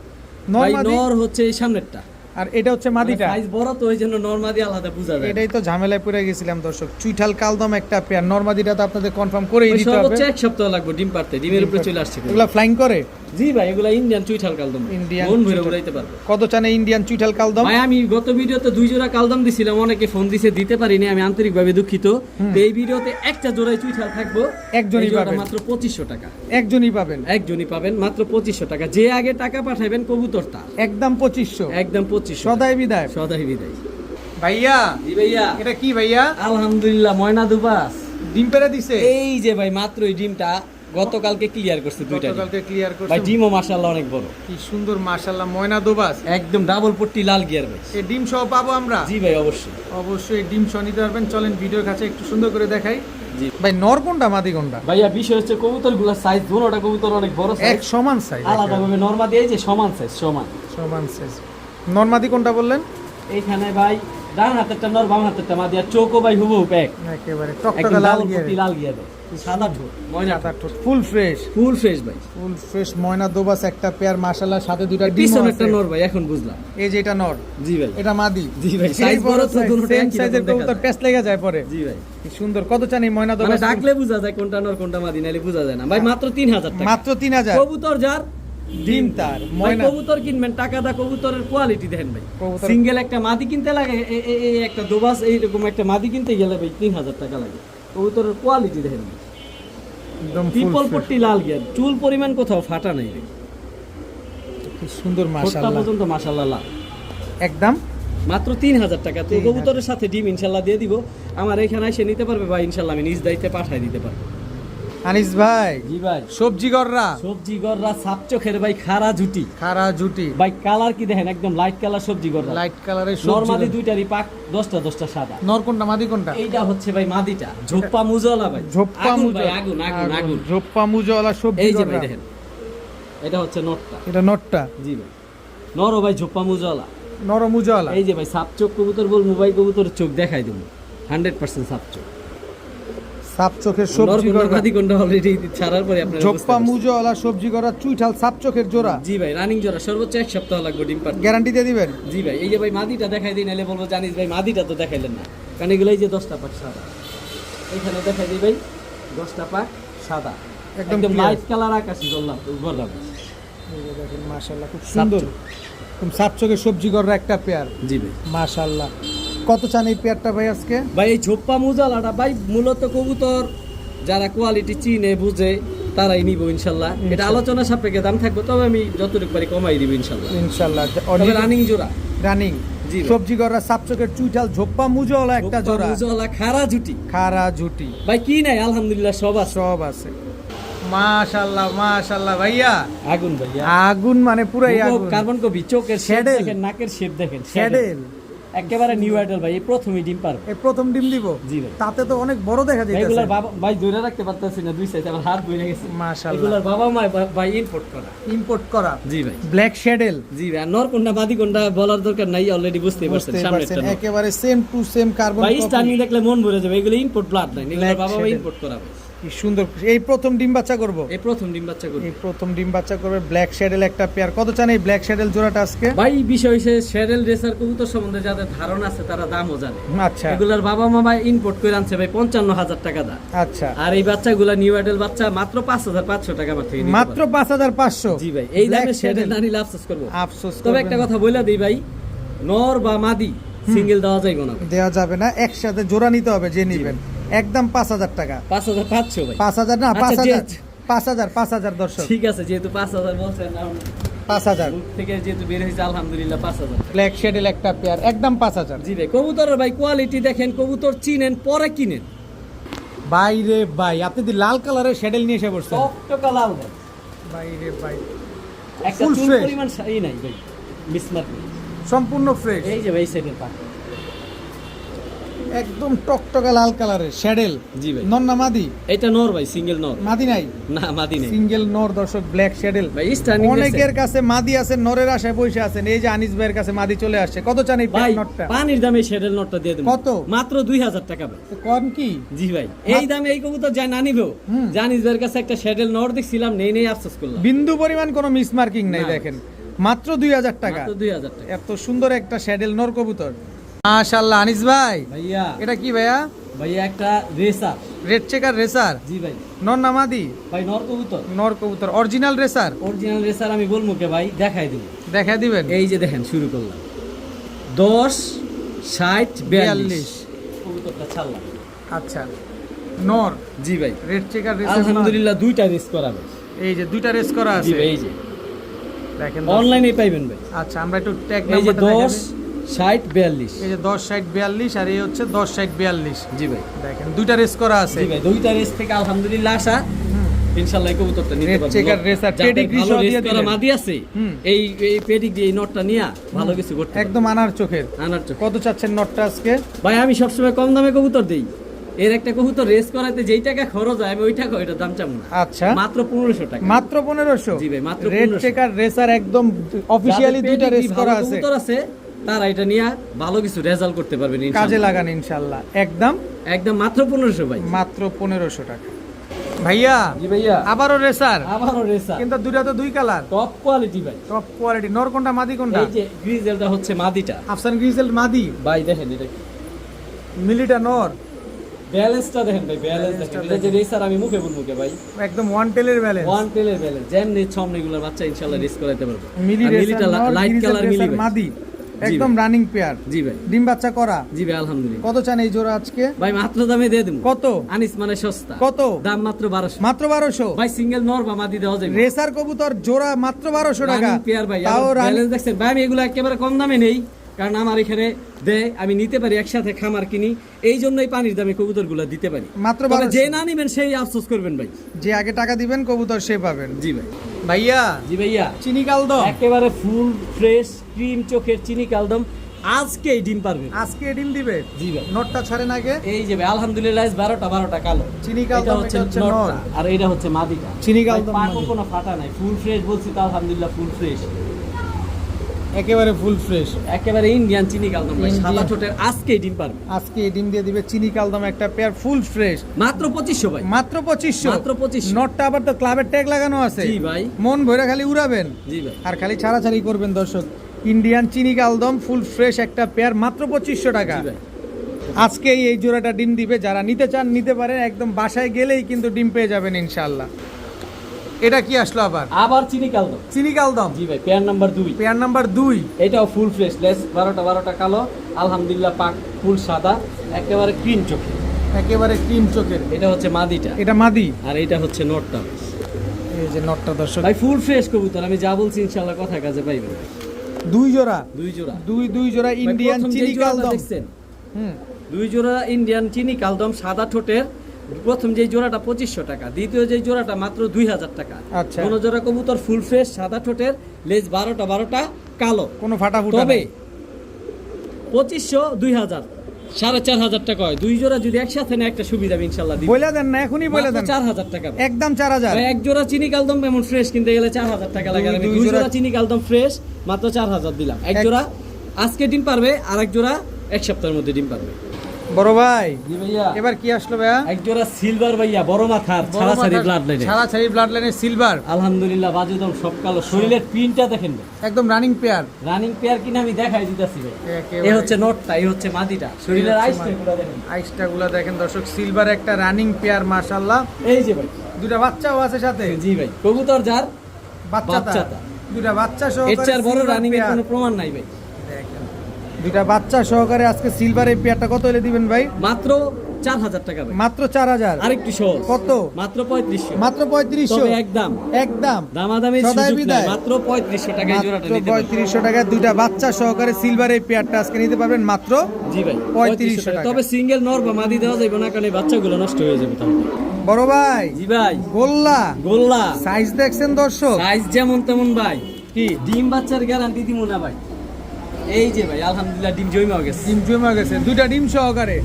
নর ভাই মাদি নর হচ্ছে এই সামনেরটা, আর এটা হচ্ছে মাদিটা। সাইজ বড় তো ওই জন্য নর মাদি আলাদা বোঝা যায়। এটাই তো ঝামেলায় পড়ে গেছিলাম দর্শক। চুইঠাল কালদম একটা পেয়ার। নর মাদিটা তো আপনাদের কনফার্ম করেই ওই দিতে হবে। সর্বোচ্চ 1 সপ্তাহ লাগবে ডিম পারতে, ডিমের উপরে চলে আসছে। এগুলা ফ্লাইং করে? জি ভাই এগুলা ইন্ডিয়ান চুইঠাল কালদম, ইন্ডিয়ান মন ভরে চুইঠাল। উড়াইতে পারবে। কত চানে ইন্ডিয়ান চুইঠাল কালদম? ভাই আমি গত ভিডিওতে 2 জোড়া কালদম দিছিলাম, অনেকে ফোন দিছে দিতে পারিনি, আমি আন্তরিকভাবে দুঃখিত। তো এই ভিডিওতে একটা জোড়াই চুইঠাল থাকবো, একজনই এই জোড়াটা পাবেন। মাত্র 2500 টাকা। একজনই পাবেন। একজনই পাবেন মাত্র 2500 টাকা। যে আগে টাকা পাঠাবেন কবুতর তার একদম 2500। একদম 2500 সদাই বিদায়। সদাই বিদায়। ভাইয়া জি ভাইয়া এটা কি ভাইয়া? আলহামদুলিল্লাহ ময়না দুবাস। ডিম পেড়ে দিছে? এই যে ভাই মাত্র এই ডিমটা গতকালকে ক্লিয়ার করছে, দুইটা ডিম। গতকালকে ক্লিয়ার করছে। ভাই ডিমও মাশাআল্লাহ অনেক বড়, কি সুন্দর মাশাআল্লাহ ময়না দোবাস। একদম ডাবল পট্টি লাল গিয়ার ভাই। এই ডিম সহ পাবো আমরা? জি ভাই অবশ্যই অবশ্যই ডিম সহ নিতে পারবেন। চলেন ভিডিওর কাছে একটু সুন্দর করে দেখাই। জি ভাই নর কোনটা মাদি কোনটা? ভাইয়া বিষয় হচ্ছে কবুতরগুলোর সাইজ, দুটোটা কবুতর অনেক বড় এক সাইজ, সমান সাইজ। আলাদাভাবে নরমাদি এই যে সমান সাইজ সমান। সমান সাইজ। নর মাদি কোনটা বললেন? এইখানে ভাই ডান হাতেরটা নর, বাম হাতেরটা মাদি, আর চোখও ভাই হুবহু প্যাক, একেবারে একদম টকটকা লাল ডাবল গিয়ার। পট্টি লাল গিয়ার ভাই, সাদা ঠোঁট ময়না ফুল ফ্রেশ। ফুল ফ্রেশ ভাই। ফুল ফ্রেশ ময়না দোবাস একটা পেয়ার মাশাআল্লাহ, সাথে দুইটা ডিম পিছনে আছে। একটা নর ভাই এখন বুঝলাম। এই যে এটা নর, জি ভাই এটা মাদি। জি ভাই, সেই size বড় তো, size, দুটোটা same একই size-এর রকম দেখা কবুতর যায়। টেস্ট লেগে যায় পরে। জি ভাই কি সুন্দর, কত চান এই ময়না মানে ডাকলে বোঝা যায় কোনটা নর কোনটা মাদি, নাইলে বোঝা যায় না ভাই। মাত্র 3000 টাকা, মাত্র 3000। কবুতর যার ডিম তার ভাই, ময়না। কবুতর কিনবেন টাকা দা, কবুতরের কোয়ালিটি দেখেন ভাই। কবুতর- সিঙ্গেল একটা মাদি কিনতে লাগে, এই একটা দোবাস এইরকম একটা মাদি কিনতে গেলে ভাই 3000 টাকা লাগে। কবুতরের কোয়ালিটি দেখেন ভাই, একদম ট্রিপল পট্টি লাল গিয়ার, চুল পরিমাণ কোথাও ফাটা নাই ভাই, কি সুন্দর ঠোঁটটা মাশাআল্লাহ। পর্যন্ত মাশাআল্লাহ লাল। একদম মাত্র 3000 টাকা। তো 3000 কবুতরের সাথে ডিম ইনশাল্লাহ দিয়ে দিব। আমার এখানে এসে নিতে পারবে ভাই, ইনশাল্লাহ আমি নিজ দায়িত্বে পাঠাই দিতে পারবো। আনিস ভাই, জি ভাই, সবজি গররা, সবজি গররা সাপ চোখের ভাই, খাড়া জুটি খারা জুটি, ভাই, কালার কি দেখেন, একদম লাইট কালার সবজি গররা। লাইট কালারের নরমালি সবজি। দুইটারই পাক, 10টা সাদা। নর কোনটা মাদি কোনটা? এইটা হচ্ছে ভাই মাদিটা, ঝোপ্পা মুজলা ভাই, ঝোপ্পা আগুন মুজো, ভাই, আগুন আগুন আগুন। ঝোপ্পা মুজোওয়ালা সবজি এই যে ভাই গররা। দেখেন, এটা হচ্ছে নটটা। এটা নটটা, জি ভাই, নরও ভাই ঝোপ্পা মুজলা। নর মুজোওয়ালা। এই যে ভাই সাপ চোখ কবুতর বলবো ভাই, কবুতরের চোখ দেখাই দেবো 100% সাপ চোখ। সাপ চোখের সবজি গররা, মাদি কোনটা অলরেডি ছাড়ার পরে আপনারা বুঝতে ঝোপ্পা পারছেন। মুজোওয়ালা সবজি গররা, চুইঠাল সাপ চোখের জোড়া। জি ভাই, রানিং জোড়া, সর্বোচ্চ 1 সপ্তাহ লাগবে ডিম পাড়তে। গ্যারান্টি দিয়ে দিবেন? জি ভাই, এই যে ভাই মাদিটা দেখাই দিই, নাহলে বলবো জানিস ভাই মাদিটা তো দেখাইলেন না, কারণ এগুলো এই যে 10টা পাক সাদা, এখানে দেখাই দিই ভাই 10টা পাক সাদা, একদম একদম clear। লাইট কালার আকাশি গোলাপ গোলাপ। এই যে দেখেন মাশাআল্লাহ, খুব সুন্দর। খুব সাপ চোখের সবজি গররা একটা পেয়ার, জি ভাই, মাশাআল্লাহ। কত চান এই পেয়ারটা ভাই আজকে? ভাই এই ঝোপ্পা মুজালাটা ভাই মূলত কবুতর যারা কোয়ালিটি চিনে বুঝে তারাই নিব ইনশাল্লাহ। এটা আলোচনা সাপেক্ষে দাম থাকবে, তবে আমি যতটুকু পারি কমাই দিব ইনশাল্লাহ। ইনশাআল্লাহ। তবে রানিং জোড়া, রানিং জি ভাই। সবজি গররা, সাপ চোখের চুইঠাল, ঝোপ্পা মুজোওয়ালা একটা ঝোপ্পা জোড়া, মুজালা খাড়া জুটি খারা জুটি, ভাই, কি নাই আলহামদুলিল্লাহ সব আছে। সব আছে। মাশাআল্লাহ মাশাআল্লাহ ভাইয়া, আগুন ভাইয়া, আগুন মানে পুরাই আগুন। কার্বন কপি, চোখের শেড Saddle। দেখেন, নাকের শেপ দেখেন, স্যাডেল একেবারে নিউ আইডল ভাই, এই প্রথমই ডিম পারবে। এই প্রথম ডিম দিব? জি ভাই। তাতে তো অনেক বড় দেখা ভাই, যাইতেছে। এগুলার বাবা ভাই ধরে রাখতে পারতেছি না, দুই সাইডে আমার হাত বইরে গেছে। মাশাআল্লাহ, এগুলার বাবা মা ভাই ইম্পোর্ট করা। ইম্পোর্ট করা জি ভাই, ব্ল্যাক শ্যাডেল। জি ভাই, আর নর কোনটা মাদি কোনটা বলার দরকার নাই, অলরেডি বুঝতেই পারছেন বুঝতেই সামনে পারছেন, একটা নর। একেবারে সেম টু সেম কার্বন ভাই কপি। স্টার্নিং দেখলে মন ভরে যাবে, এগুলো ইম্পোর্ট ব্লাড লাইন, এগুলো Black বাবা মা shaded। ইম্পোর্ট করা ভাই। কি সুন্দর। এই প্রথম ডিম বাচ্চা করব? এই প্রথম ডিম বাচ্চা করবে এই প্রথম ডিম বাচ্চা করবে ব্ল্যাক শ্যাডেল একটা পেয়ার। কত চান এই ব্ল্যাক শ্যাডেল জোড়াটা আজকে? ভাই। বিষয় হচ্ছে শ্যাডেল রেসার কবুতর সম্বন্ধে যাদের ধারণা আছে তারা দামও জানে। আচ্ছা এগুলার বাবা মা ভাই ইম্পোর্ট করে আনছে ভাই 55,000 টাকা দাম। আচ্ছা, আর এই বাচ্চাগুলা নিউ আইডল বাচ্চা মাত্র 5,500 টাকা আমার থেকে নিতে মাত্র পারবে। 5500? জি ভাই, এই Black দামে শ্যাডেল Saddle। না নিলে আফসোস করবো। আফসোস তবে করবেন একটা না। কথা বলে দিই ভাই, নর বা মাদি সিঙ্গেল দেওয়া যাইব না ভাই। দেওয়া যাবে না, একসাথে জোড়া নিতে হবে যে নিবেন। একদম 5000 টাকা। 5,500 ভাই। 5000 না, আচ্ছা, 5000 যে- 5000 দর্শক, ঠিক আছে, যেহেতু 5,000 বলছেন, 5000 মুখ থেকে যেহেতু বের হয়েছে আলহামদুলিল্লাহ 5,000। ব্ল্যাক শ্যাডেল একটা পেয়ার, একদম 5000। জি ভাই, কবুতরের ভাই কোয়ালিটি দেখেন, কবুতর চিনেন পরে কিনেন। বাইরে ভাই, আপনি যদি লাল কালারের শ্যাডেল নিয়ে এসে বসছেন। টকটকা লাল ভাই, বাইরে ভাই, একটা Full চুল fresh। পরিমাণ এই নাই ভাই, মিসমার্ক নেই। সম্পূর্ণ ফ্রেশ, এই যে ভাই সেটের পাক। একদম টকটকা লাল কালারের শ্যাডেল। জি ভাই, নর না মাদি? এটা নর ভাই, সিঙ্গেল নর। মাদি নাই? না মাদি নেই সিঙ্গেল নর দর্শক, ব্ল্যাক শ্যাডেল। ভাই, স্টার্নিং অনেকের কাছে মাদি আছে, নরের আশায় বসে আছেন। এই যে আনিস ভাইয়ের কাছে মাদি চলে আসছে। কত চান এই ভাই, নটটা? পানির দামে শেডেল নটটা দিয়ে দেব। কত? মাত্র 2000 টাকা ভাই। কোন কি? জি ভাই, এই দামে এই কবুতর যা না নিব, হুম। জানিস ভাইয়ের কাছে একটা শেডেল নট দেখছিলাম, নেই আফসোস করলাম। বিন্দু পরিমাণ কোনো মিসমার্কিং নাই। না। দেখেন মাত্র 2000 টাকা, মাত্র 2000 টাকা এত সুন্দর একটা শ্যাডেল নর কবুতর। মাশাআল্লাহ আনিস ভাই, ভাইয়া। এটা কি ভাইয়া? ভাইয়া একটা রেসার। Red checker racer? জি ভাই, নর না মাদি? ভাই নর কবুতর, নর কবুতর, অরিজিনাল রেসার। অরিজিনাল রেসার আমি বলবো কে ভাই, দেখাই দিব। দেখা দিবেন? এই যে দেখেন, শুরু করলাম 10, 60, 42 কবুতরটা ছাড়লাম। আচ্ছা, নর জি ভাই, রেড চেকার রেসার। আলহামদুলিল্লাহ দুইটা রেস করাবে। এই যে দুইটা রেস করা জি আছে, ভাই, এই যে দেখেন। অনলাইনে পাইবেন ভাই। আচ্ছা, আমরা একটু ট্যাগ এই যে নাম্বারটা 10, 60, 42। এই যে 10 60 42 আর এই হচ্ছে 10 60 42। জি ভাই, দেখেন দুইটা রেস করা আছে। জি ভাই, দুইটা রেস থেকে আলহামদুলিল্লাহ আসা। ইনশাআল্লাহ এই কবুতরটা নিতে Red পারবেন। checker racer, যাদের pedigree ভালো সহ রেস দিয়ে করা দিলেন। মাদি আছে, হুম। এই পেডিগ্রি এই নটটা নিয়া ভালো কিছু করতে পারবেন। একদম আনার চোখের। আনার চোখ। কত চাচ্ছেন নটটা আজকে? ভাই আমি সবসময় কম দামে কবুতর দেই। এর একটা কবুতর রেস করাতে যেই টাকা খরচ হয় আমি ওই টাকা ওইটার দাম চাবো না। আচ্ছা, মাত্র 1500 টাকা। মাত্র 1500? জি ভাই, মাত্র রেড 1500 চেকার রেসার, একদম অফিশিয়ালি যাদের দুইটা রেস pedigree করা ভালো আছে। কবুতর আছে তারা এটা নিয়ে ভালো কিছু রেজাল্ট করতে পারবেন কাজে ইনশাআল্লাহ। লাগান ইনশাআল্লাহ। একদম একদম মাত্র 1500 ভাই। মাত্র 1500 টাকা। ভাইয়া জি ভাইয়া, আবারও রেসার, আবারও রেসার, কিন্তু দুইটা তো দুই কালার, টপ কোয়ালিটি ভাই। Top quality. নর কোনটা মাদি কোনটা? এই যে গ্রিজেলটা হচ্ছে মাদিটা। আফসান গ্রিজেল মাদি, ভাই দেখেন এটা কি। মিলিটা নর। ব্যালেন্সটা দেখেন ভাই, ব্যালেন্স দেখেন। এটা যে রেসার আমি মুখে বলবো কে ভাই, একদম ওয়ান টেলের ব্যালেন্স, ওয়ান টেলের ব্যালেন্স, যেমনি ছমনিগুলোর বাচ্চা ইনশাআল্লাহ রেস করাইতে পারবো। মিলি আর মিলিটা লাইট কালার মিলি ভাই। মাদি একদম রানিং পেয়ার। জি ভাই, ডিম বাচ্চা করা। জি ভাই আলহামদুলিল্লাহ। কত চান এই জোড়া আজকে? ভাই মাত্র দামে দিয়ে দেবো। কত? আনিস মানে সস্তা। কত? দাম মাত্র 1200। মাত্র 1200। ভাই সিঙ্গেল নর বা মাদি দেওয়া যাবে। রেসার কবুতর জোড়া মাত্র 1200 টাকা। রানিং পেয়ার ভাই, তাও ব্যালেন্স দেখছেন ভাই। আমি এগুলো একেবারে কম দামে নেই, কারণ আমার এখানে দেয়, আমি নিতে পারি একসাথে খামার কিনি, এই জন্যই পানির দামে কবুতরগুলো দিতে পারি। মাত্র তবে 1200। যে না নিবেন সেই আফসোস করবেন ভাই। যে আগে টাকা দিবেন কবুতর সে পাবেন। জি ভাই। ভাইয়া জি ভাইয়া, চিনি কালদম একেবারে ফুল ফ্রেশ ক্রিম চোখের চিনি কালদম আজকেই ডিম পারবে। আজকে ডিম দিবে। জি ভাই। নটটা ছাড়েন আগে। এই যে ভাই আলহামদুলিল্লাহ 12টা কালো। চিনি এটা কালদম হচ্ছে এটা হচ্ছে নটটা, নর। আর এটা হচ্ছে মাদিটা। চিনি ভাই, কালদম পাকও মাদি। কোনো ফাটা নাই, ফুল ফ্রেশ বলছি তো আলহামদুলিল্লাহ ফুল ফ্রেশ। একেবারে ফুল ফ্রেশ। একেবারে ইন্ডিয়ান চিনি কালদম ভাই, Indian। সাদা ঠোঁটের আজকেই ডিম পারবে। আজকে এই ডিম দিয়ে দিবে চিনি কালদম একটা পেয়ার ফুল ফ্রেশ। মাত্র 2500 ভাই। মাত্র 2500। মাত্র 2500। নটটা আবার তো ক্লাবের ট্যাগ লাগানো আছে। জি ভাই। মন ভরে খালি উড়াবেন জি ভাই। আর খালি ছাড়াছাড়ি করবেন দর্শক। ইন্ডিয়ান চিনি কালদম ফুল ফ্রেশ একটা পেয়ার মাত্র 2500 টাকা। জি ভাই। আজকে এই জোড়াটা ডিম দিবে, যারা নিতে চান নিতে পারেন, একদম বাসায় গেলেই কিন্তু ডিম পেয়ে যাবেন ইনশাআল্লাহ। এটা কি আসলো আবার? আবার চিনি কালদম। চিনি কালদম জি ভাই, পেয়ার নাম্বার 2। Pair number 2। এটাও ফুল ফ্রেশ, লেস 12টা কালো, আলহামদুলিল্লাহ পাক ফুল সাদা, একেবারে ক্রিম চোখে। একেবারে ক্রিম চোখের। এটা হচ্ছে মাদিটা, এটা মাদি। আর এটা হচ্ছে নটটা। এই যে নটটা দর্শক। ভাই ফুল ফ্রেশ কবুতর, আমি যা বলছি ইনশাআল্লাহ কথা কাজে পাইবেন। দুই জোড়া। দুই জোড়া। দুই জোড়া ভাই, ইন্ডিয়ান প্রথম চিনি যেই জোড়াটা কালদম। দেখছেন, হুম। দুই জোড়া ইন্ডিয়ান চিনি কালদম সাদা ঠোঁটের। প্রথম যেই জোড়াটা 2500 টাকা, দ্বিতীয় যেই জোড়াটা মাত্র 2000 টাকা। আচ্ছা। কোন জোড়া কবুতর ফুল ফ্রেশ সাদা ঠোঁটের, লেজ 12টা কালো। কোনো ফাটা ফুটা তবে নাই। 2500 2000 4500 টাকা হয়। দুই জোড়া যদি একসাথে নেয় একটা সুবিধা আমি ইনশাআল্লাহ দিব। বলে দেন না, এখনই বলে দেন। 4000 টাকা। একদম 4000। ভাই, এক জোড়া চিনি কালদম এমন ফ্রেশ কিনতে গেলে 4000 টাকা লাগে। আমি দুই দুই জোড়া জোড়া চিনি কালদম ফ্রেশ মাত্র 4000 দিলাম। এক জোড়া আজকে ডিম পারবে, আর এক জোড়া এক সপ্তাহের মধ্যে ডিম পারবে। বড় ভাই জি ভাইয়া, এবার কি আসলো ভাইয়া? এক জোড়া সিলভার ভাইয়া, বড় মাথার ছাড়াছাড়ি ব্লাড লাইনে। ছাড়াছাড়ি ব্লাড লাইনের সিলভার। আলহামদুলিল্লাহ বাজুদম সব কালো, শরীরের প্রিন্টটা দেখেন ভাই। একদম রানিং পেয়ার। রানিং পেয়ার কিনা আমি দেখাই দিতেছি ভাই। একেবারে। এই হচ্ছে নটটা, এই হচ্ছে মাদিটা, শরীরের আইসটা গুলো দেখেন। আইসটা গুলা দেখেন দর্শক, সিলভার একটা রানিং পেয়ার মাশাআল্লাহ। এই যে ভাই। দুটা বাচ্চাও আছে সাথে। জি ভাই, কবুতর যার বাচ্চা বাচ্চাটা। দুটা বাচ্চা এর সহকারে চেয়ে বড় silver রানিং এর pair। কোনো প্রমাণ নাই ভাই। দেখেন দুটা বাচ্চা সহকারে আজকে সিলভার এই পেয়ারটা কত হলে দিবেন ভাই? মাত্র 4000 টাকা ভাই। মাত্র 4000। আরেকটু সহজ। কত? মাত্র 3500। মাত্র 3500। তবে একদম একদম দামাদামি সদাই সুযোগ নাই, বিদায়। মাত্র 3500 টাকায় জোড়াটা নিতে পারবেন। 3500 টাকায় দুইটা বাচ্চা সহকারে সিলভার এই পেয়ারটা আজকে নিতে পারবেন মাত্র। জি ভাই, 3500 টাকা। তবে সিঙ্গেল নর বা মাদি দেওয়া যাবে না, কারণ এই বাচ্চাগুলো নষ্ট হয়ে যাবে তাহলে। বড় ভাই জি ভাই, গোল্লা গোল্লা সাইজ দেখছেন দর্শক? সাইজ যেমন তেমন ভাই। কি ডিম বাচ্চার গ্যারান্টি দিব না ভাই। এই যে ভাই আলহামদুলিল্লাহ ডিম জমা গেছে। ডিম জমা গেছে দুইটা ডিম সহকারে।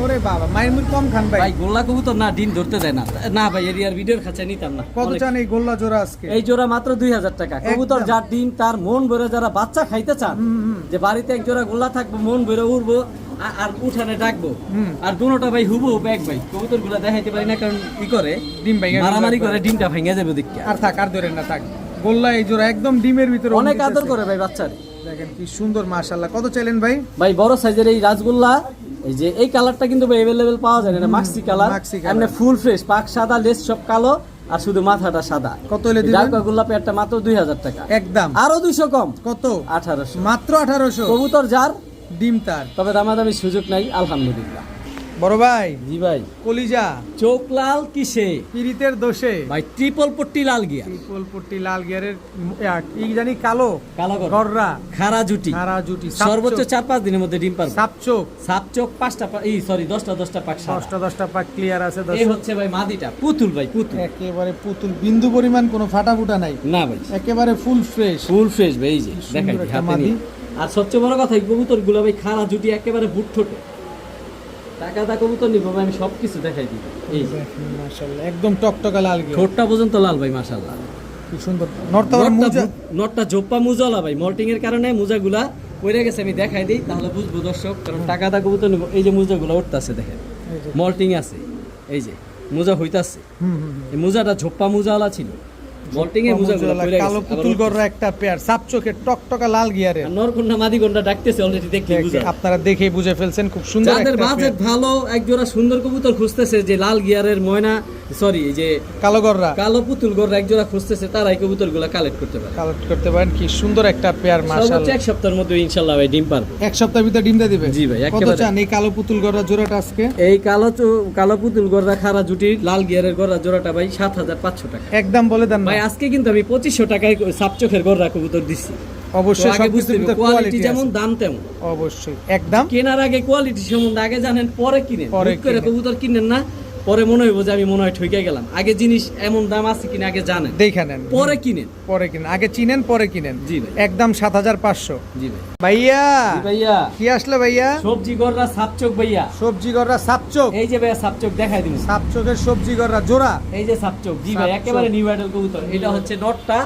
ওরে বাবা, মায়ের মুখ কম খান ভাই। ভাই গোল্লা কবুতর না ডিম ধরতে যায় না, না ভাই এরিয়ার ভিডিওর কাছে নিতাম না। কত অনেক- চান এই গোল্লা জোড়া আজকে? এই জোড়া মাত্র 2000 টাকা। কবুতর একদম। যার ডিম তার মন ভরে, যারা বাচ্চা খাইতে চান, যে বাড়িতে এক জোড়া গোল্লা থাকবো, মন ভরে উড়বো আর উঠানে ডাকবো, হুম। আর দুটোটা ভাই হুবু ব্যাগ ভাই। কবুতর গুলা দেখাইতে পারি না, কারণ কি করে ডিম ভেঙে মারামারি করে, ডিমটা ভেঙে যাবে দেখতে। আর থাক, আর ধরেন না, থাক। গোল্লা এই জোড়া একদম ডিমের ভিতরে অনেক উঠতেছে। আদর করে ভাই বাচ্চারে। দেখেন কি সুন্দর মাশাআল্লাহ। কত চাইলেন ভাই? ভাই বড় সাইজের এই রাজগোল্লা, এই যে এই কালারটা কিন্তু ভাই अवेलेबल পাওয়া যায় না, মাক্সি কালার। মাক্সি কালার। এমনি ফুল ফ্রেশ পাক সাদা, লেস সব কালো, আর শুধু মাথাটা সাদা। কত হলে দিবেন? ডার্ক গোল্লা পেয়ারটা মাত্র 2000 টাকা। একদম আরো 200 কম, কত? 1800। মাত্র 1800। কবুতর যার, ডিম তার। তবে দামাদামি সুযোগ নাই আলহামদুলিল্লাহ। বড় ভাই জি ভাই, কলিজা চোখ লাল কিসে পিরিতের দোষে ভাই, ট্রিপল পট্টি লাল গিয়া, ট্রিপল পট্টি লাল গিয়ারের কি জানি কালো কালো গররা, গররা খাড়া জুটি, সারা জুটি সর্বোচ্চ 4-5 দিনের মধ্যে ডিম পারবে। সাপচোক সাপ চোখ 5টা, এই সরি 10টা পাক সাদা। 10টা পাক ক্লিয়ার আছে এই দর্শক। হচ্ছে ভাই মাদিটা, পুতুল ভাই, পুতুল। একেবারে পুতুল, বিন্দু পরিমাণ কোনো ফাটা ফুটা নাই, না ভাই একেবারে ফুল ফ্রেশ। ফুল ফ্রেশ ভাই, এই যে দেখাই সুন্দর দিই একটা হাতে মাদি। নিয়ে। আর সবচেয়ে বড় কথা, এই কবুতর গুলো ভাই খাড়া জুটি, একেবারে বুট ঠোঁটে। টাকা দা কবুতর নিব ভাই, আমি সবকিছু দেখাই দিই। এই যে মাশাআল্লাহ একদম টকটকা লাল গিয়ার, ঠোঁটটা পর্যন্ত লাল ভাই মাশাআল্লাহ। কি সুন্দর। নর্তার মুজা নটটা জোপ্পা মুজালা ভাই, মল্টিং এর কারণে মুজাগুলা পড়ে গেছে, আমি দেখাই দিই তাহলে বুঝবো দর্শক। কারণ টাকা দা কবুতর নিব, এই যে মুজাগুলা উঠতাছে দেখেন, এই যে। মল্টিং আছে, এই যে মুজা হইতাছে। হুম হুম হুম। এই মুজাটা ঝোপ্পা মুজালা ছিল, মল্টিং এর মুজাগুলো পড়ে কালো গেছে পুতুল গররা একটা পেয়ার সাপ চোখের টকটকা লাল গিয়ারের। নরকন্যা মাদিকন্যা ডাকতেছে অলরেডি দেখলে বুঝা আপনারা দেখেই বুঝে ফেলছেন, খুব সুন্দর যাদের একটা বাজেট পেয়ার। ভালো এক জোড়া সুন্দর কবুতর খুঁজতেছে, যে লাল গিয়ারের ময়না সরি এই যে কালো গররা কালো পুতুল গররা এক জোড়া খুঁজতেছে, তারা এই কবুতরগুলো কালেক্ট করতে পারে। কালেক্ট করতে পারেন, কি সুন্দর একটা পেয়ার সর্বোচ্চ মাশাআল্লাহ। এক সপ্তাহের মধ্যে ইনশাআল্লাহ ভাই ডিম পারবে। এক সপ্তাহের ভিতরে ডিম দিয়ে দিবে? জি ভাই, কত একেবারে। চান এই কালো পুতুল গররা জোড়াটা আজকে? এই কালো পুতুল গররা খারা জুটি লাল গিয়ারের গররা জোড়াটা ভাই 7500 টাকা। একদম বলে দেন না ভাই আজকে কিন্তু আমি 2500 টাকায় সাপচোখের গররা কবুতর দিচ্ছি। অবশ্যই তো আগে বুঝতে সবকিছুর হবে ভিতরে কোয়ালিটি কোয়ালিটি যেমন আছে। দাম তেমন। অবশ্যই একদম কেনার আগে কোয়ালিটি সম্বন্ধে আগে জানেন, পরে কিনেন। পরে হুট করে কিনেন। কবুতর কিনেন না, পরে মনে হইব যে আমি মনে হয় ঠকে গেলাম। আগে জিনিস এমন দাম আছে কিনা আগে জানেন, দেখে নেন, পরে কিনেন। পরে কিনেন, আগে চিনেন পরে কিনেন। জি ভাই। একদম 7500। জি ভাই। ভাইয়া জি ভাইয়া, কি আসলে ভাইয়া? সবজি গররা সাপচোক ভাইয়া। সবজি গররা সাপচোক। এই যে ভাইয়া সাপচোক দেখাই দিন। সাপচোকের সবজি গররা জোড়া। এই যে সাপচোক, জি ভাই, সাপচোক। একেবারে নিউ আইডল কবুতর। এটা হচ্ছে নটটা,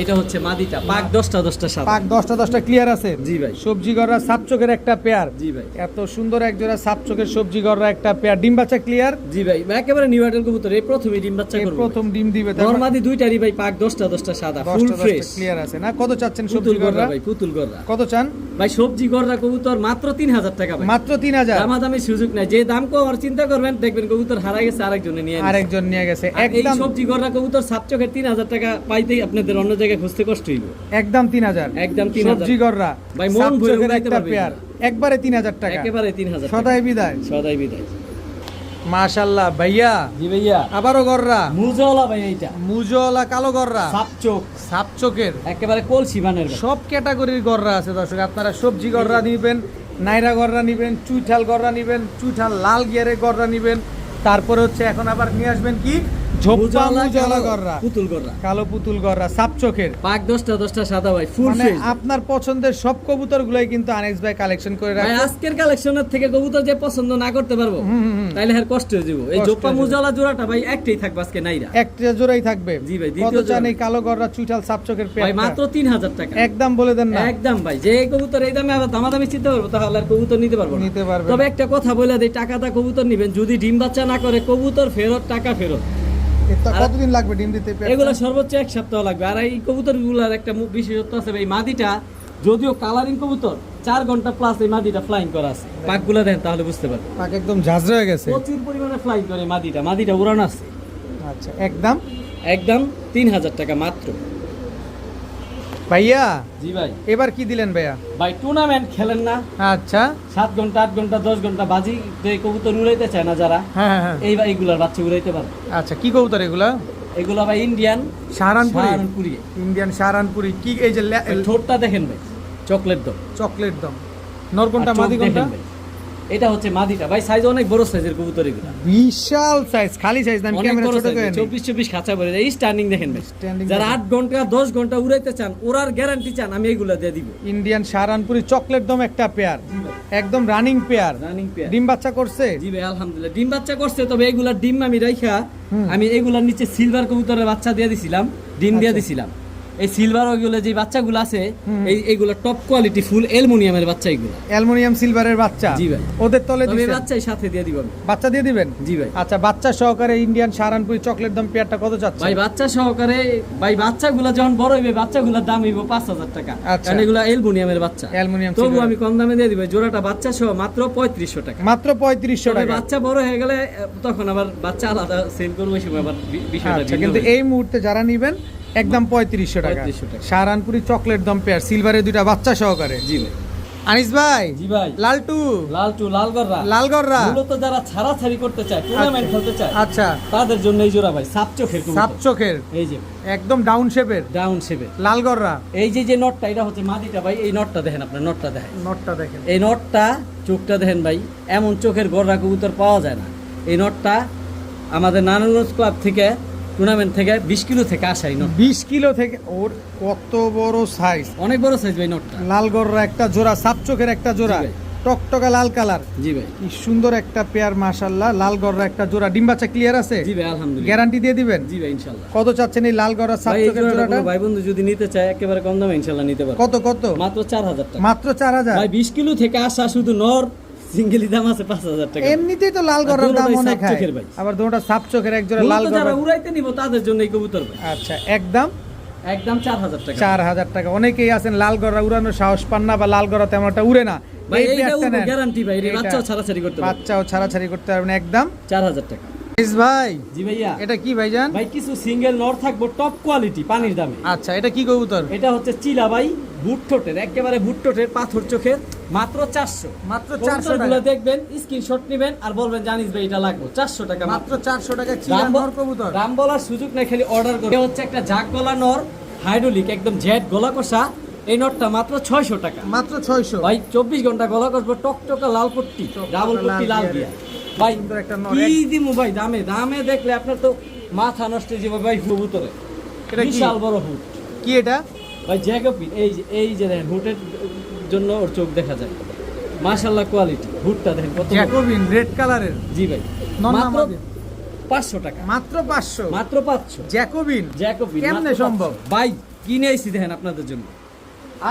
এটা হচ্ছে মাদিটা। পাক 10টা সাদা। পাক 10টা ক্লিয়ার আছে। জি ভাই। সবজি গররা সাপচোকের একটা পেয়ার। জি ভাই। এত সুন্দর এক জোড়া সাপচোকের সবজি গররা একটা পেয়ার, ডিম বাচ্চা ক্লিয়ার। জি ভাই, একেবারে নিউ আইডল কবুতর। এই প্রথমে ডিম বাচ্চা এই করবে। প্রথম ডিম দিবে। নরমাদি দুইটারই ভাই পাক 10টা সাদা, ফুল ফ্রেশ। ক্লিয়ার আছে না? কত চাচ্ছেন পুতুল সবজি গররা গররা? ভাই, পুতুল গররা। কত চান? ভাই সবজি গররা কবুতর মাত্র 3000 টাকা ভাই। মাত্র 3000। দামাদামি সুযোগ নাই। যে দাম কম আর চিন্তা করবেন, দেখবেন কবুতর হারা গেছে, আরেকজনে নিয়ে নিছে। আরেকজন নিয়ে গেছে। আর এই একদম সবজি গররা কবুতর সাপচোখের 3000 টাকা পাইতেই আপনাদের অন্য জায়গায় খুঁজতে কষ্ট হইব। একদম 3000। একদম 3000। সবজি গররা ভাই মন ভরে সাপচোখের উড়াইতে একটা পারবে পেয়ার, এগুলা। একবারে 3000 টাকা। একেবারে 3000 সদাই বিদায়। সদাই বিদায়। মাশাআল্লাহ ভাইয়া, জি ভাইয়া, আবারও গররা মুজওয়ালা ভাই এইটা। মুজওয়ালা কালো গররা সাপচোক সাপচোকের। একেবারে কলসি বানের ভাই। সব ক্যাটাগরির গররা আছে দর্শক। আপনারা সবজি গররা নিবেন, নাইরা গররা নিবেন, চুইঠাল গররা নিবেন, চুইঠাল লাল গিয়ারের গররা নিবেন, তারপরে হচ্ছে এখন আবার নিয়ে আসবেন কি ঝোপ্পা মুজওয়ালা গররা, পুতুল গররা, কালো পুতুল গররা সাপচোকের। পাক 10টা সাদা ভাই, ফুল মানে ফ্রেশ। আপনার পছন্দের সব কবুতর গুলাই কিন্তু আনিস ভাই কালেকশন করে ভাই রাখে। আজকের কালেকশনের থেকে কবুতর যে পছন্দ না করতে পারবো, তাইলে আর কষ্ট হয়ে যাবো। এই কষ্ট জোপ্পা হয়ে যাবে। মুজওয়ালা জোড়াটা ভাই একটাই থাকবে আজকে নাইরা। একটা জোড়াই থাকবে। জি ভাই, কত দ্বিতীয় চান জোড়া। এই কালো গররা চুইঠাল সাপচোকের ভাই পেয়ারটা? মাত্র 3000 টাকা। একদম বলে দেন না। একদম ভাই, যে কবুতর এই দামে আবার দামাদামি চিন্তা করবো, তাহলে আর কবুতর নিতে পারবো না। নিতে পারবে তবে না। একটা কথা বলে দেই, টাকাটা কবুতর নিবেন, যদি ডিম বাচ্চা না করে কবুতর ফেরত, টাকা ফেরত। এটা কতদিন লাগবে ডিম দিতে পেয়ারটা? এগুলো সর্বোচ্চ এক সপ্তাহ লাগবে। আর এই কবুতর গুলার একটা বিশেষত্ব আছে, এই মাদিটা যদিও কালারিং কবুতর, 4 ঘন্টা প্লাস এই মাদিটা ফ্লাইং করা আছে। পাকগুলা দেন তাহলে বুঝতে পারবেন, পাক একদম ঝাঁঝরা হয়ে গেছে। প্রচুর পরিমাণে ফ্লাইং করে মাদিটা উড়ান আছে। আচ্ছা একদম একদম 3000 টাকা মাত্র। ভাইয়া জি ভাই। এবার কি দিলেন ভাইয়া? ভাই টুর্নামেন্ট খেলেন না, আচ্ছা 7 ঘন্টা 8 ঘন্টা 10 ঘন্টা বাজি যে কবুতর উড়াইতে চায় না যারা, হ্যাঁ হ্যাঁ হ্যাঁ। এইগুলার বাচ্চা উড়াইতে পারে। আচ্ছা কি কবুতর এগুলা? এগুলো ভাই ইন্ডিয়ান সাহারানপুরি। ইন্ডিয়ান সাহারানপুরি। কি এই যে ঠোঁটটা দেখেন ভাই, চকলেট দম। চকলেট দম। নরকোনটা আর চোখ মাদি কোনটা? দেখেন ভাই, এটা হচ্ছে মাদিটা ভাই। সাইজ অনেক বড় সাইজের কবুতর এগুলো, বিশাল সাইজ, খালি সাইজ না, আমি অনেক ক্যামেরা বড় ছোট সাইজ, করে নিই। 24 খাঁচা ভরে যায়। এই স্ট্যান্ডিং দেখেন ভাই, Standing যারা দেখেন। 8 ঘন্টা 10 ঘন্টা উড়াইতে চান, ওরার গ্যারান্টি চান, আমি এইগুলা দিয়ে দিব। ইন্ডিয়ান সাহারানপুরি চকলেট দম একটা পেয়ার, একদম রানিং পেয়ার। Running pair. ডিম বাচ্চা করছে? জি ভাই আলহামদুলিল্লাহ ডিম বাচ্চা করছে। তবে এগুলার ডিম আমি রাইখা, আমি এগুলার নিচে সিলভার কবুতরের বাচ্চা দিয়ে দিছিলাম, ডিম দিয়ে দিছিলাম। এই সিলভার ওইগুলো যে বাচ্চাগুলো আছে, এইগুলো টপ কোয়ালিটি ফুল অ্যালুমিনিয়ামের বাচ্চা এগুলো। অ্যালুমিনিয়াম সিলভারের বাচ্চা? জি ভাই। ওদের তলে তবে এই দিবেন? বাচ্চাই সাথে দিয়ে দিব আমি। বাচ্চা দিয়ে দিবেন? জি ভাই। আচ্ছা বাচ্চা সহকারে ইন্ডিয়ান সাহারানপুরি চকলেট দম পেয়ারটা কত চাচ্ছেন? ভাই বাচ্চা সহকারে, ভাই বাচ্চাগুলো যখন বড় হইবে, বাচ্চাগুলোর দাম হইব 5000 টাকা। আচ্ছা। কারণ এগুলো অ্যালুমিনিয়ামের বাচ্চা। অ্যালুমিনিয়াম তবু সিলভার। আমি কম দামে দিয়ে দিব। জোড়াটা বাচ্চা সহ মাত্র 3500 টাকা। মাত্র 3500 তবে টাকা। বাচ্চা বড় হয়ে গেলে তখন আবার বাচ্চা আলাদা সেল করবো, ওই সময় আবার বিষয়টা আচ্ছা ভিন্ন কিন্তু হয়ে এই মুহূর্তে যারা নিবেন একদম 3500 টাকা। 3500 টাকা। সাহারানপুরি চকলেট দম পেয়ার সিলভারের দুইটা বাচ্চা সহকারে। যাবে। জি ভাই। আনিস ভাই, জি ভাই। লালটু লাল গররা, লালগররা মূলত যারা ছাড়াছাড়ি করতে চায়, টুর্নামেন্ট খেলতে চায়, আচ্ছা তাদের জন্য এই জোড়া ভাই সাপচোখের কবুতর। সাপ চোখের এই যে একদম ডাউন শেপের ডাউন শেপের লালগররা। এই যে নটটা, এটা হচ্ছে মাদিটা ভাই। এই নটটা দেখেন, আপনার নটটা দেখেন, নটটা দেখেন। এই নটটা চোখটা দেখেন ভাই, এমন চোখের গররা কবুতর পাওয়া যায় না। এই নটটা আমাদের নারায়ণগঞ্জ ক্লাব থেকে, টুর্নামেন্ট থেকে 20 কিলো থেকে আসা এই নট। 20 কিলো থেকে। ওর কত বড় সাইজ! অনেক বড় সাইজ ভাই নটটা। লালগররা একটা জোড়া, সাপ চোখের একটা জোড়া, জি ভাই। টকটকা লাল কালার। জি ভাই। কি সুন্দর একটা পেয়ার মাশাআল্লাহ। লালগররা একটা জোড়া, ডিম বাচ্চা ক্লিয়ার আছে? জি ভাই আলহামদুলিল্লাহ। গ্যারান্টি দিয়ে দিবেন? জি ভাই ইনশাআল্লাহ। কত চাচ্ছেন এই লালগররা সাপ ভাই এই চোখের জোড়াটা জোড়াটা? কোনো ভাই বন্ধু যদি নিতে চায় একেবারে কম দামে ইনশাআল্লাহ নিতে পারবে। কত কত? মাত্র 4000 টাকা। মাত্র 4000। ভাই 20 কিলো থেকে আসা শুধু নর সিঙ্গেলি দাম আছে 5000 টাকা। এমনিতেই তো লাল গড়ার দাম দুটোটাই অনেক সাপ হয় চোখের ভাই। আবার দুটোটা সাপ চোখের এক জোড়া লাল মূলত যারা গড়া উড়াইতে নিব তাদের জন্য এই কবুতর ভাই। আচ্ছা একদম একদম 4000 টাকা। 4000 টাকা। অনেকেই আছেন লাল গড়া উড়ানোর সাহস পান না বা লাল গড়া তেমন একটা উড়ে না, ভাই এই এইটা পেয়ারটা নেন। গ্যারান্টি ভাই, এর এইটা বাচ্চাও ছাড়াছাড়ি করতে পারবে। বাচ্চাও ছাড়াছাড়ি করতে পারবেন একদম 4000 টাকা। ভাই জি ভাইয়া। এটা কি ভাইজান? ভাই কিছু সিঙ্গেল নর থাকবো টপ কোয়ালিটি পানির দামে। আচ্ছা এটা কি কবুতর? এটা হচ্ছে চিলা ভাই, ভুট্টোটের, একেবারে ভুট্টোটের, পাথর চোখের, মাত্র 400। মাত্র 400 কবুতরগুলো টাকা। দেখবেন, স্ক্রিনশট নেবেন আর বলবেন জানিস ভাই এটা লাগবে 400 টাকা মাত্র 400 টাকা চিলা নর কবুতর। দাম বলার সুযোগ নাই, খালি অর্ডার করে। হচ্ছে একটা জাক গলা নর, হাইড্রোলিক, একদম জেড গলা কষা। এই নটটা মাত্র 600 টাকা। মাত্র 600। ভাই 24 ঘন্টা গলা কষবো, টকটকা লাল পট্টি, ডাবল পট্টি লাল দিয়া। ভাই সুন্দর একটা নর। কি দিমু ভাই, দামে দামে দেখলে আপনার তো মাথা নষ্ট হয়ে যাবে ভাই। কবুতরে এটা কি? বিশাল বড় হুট কি এটা? ভাই, জ্যাকোপিন। এই যে দেখেন, হুটের জন্য ওর চোখ দেখা যায়। মাশাআল্লাহ কোয়ালিটি। হুটটা দেখেন কত বড়। জ্যাকোবিন রেড কালারের। জি ভাই, নর না মাত্র মাদি? 500 টাকা। মাত্র 500। মাত্র 500। জ্যাকোবিন জ্যাকোবিন কেমনে মাত্র সম্ভব? 500 ভাই কিনে আইছি দেখেন আপনাদের জন্য।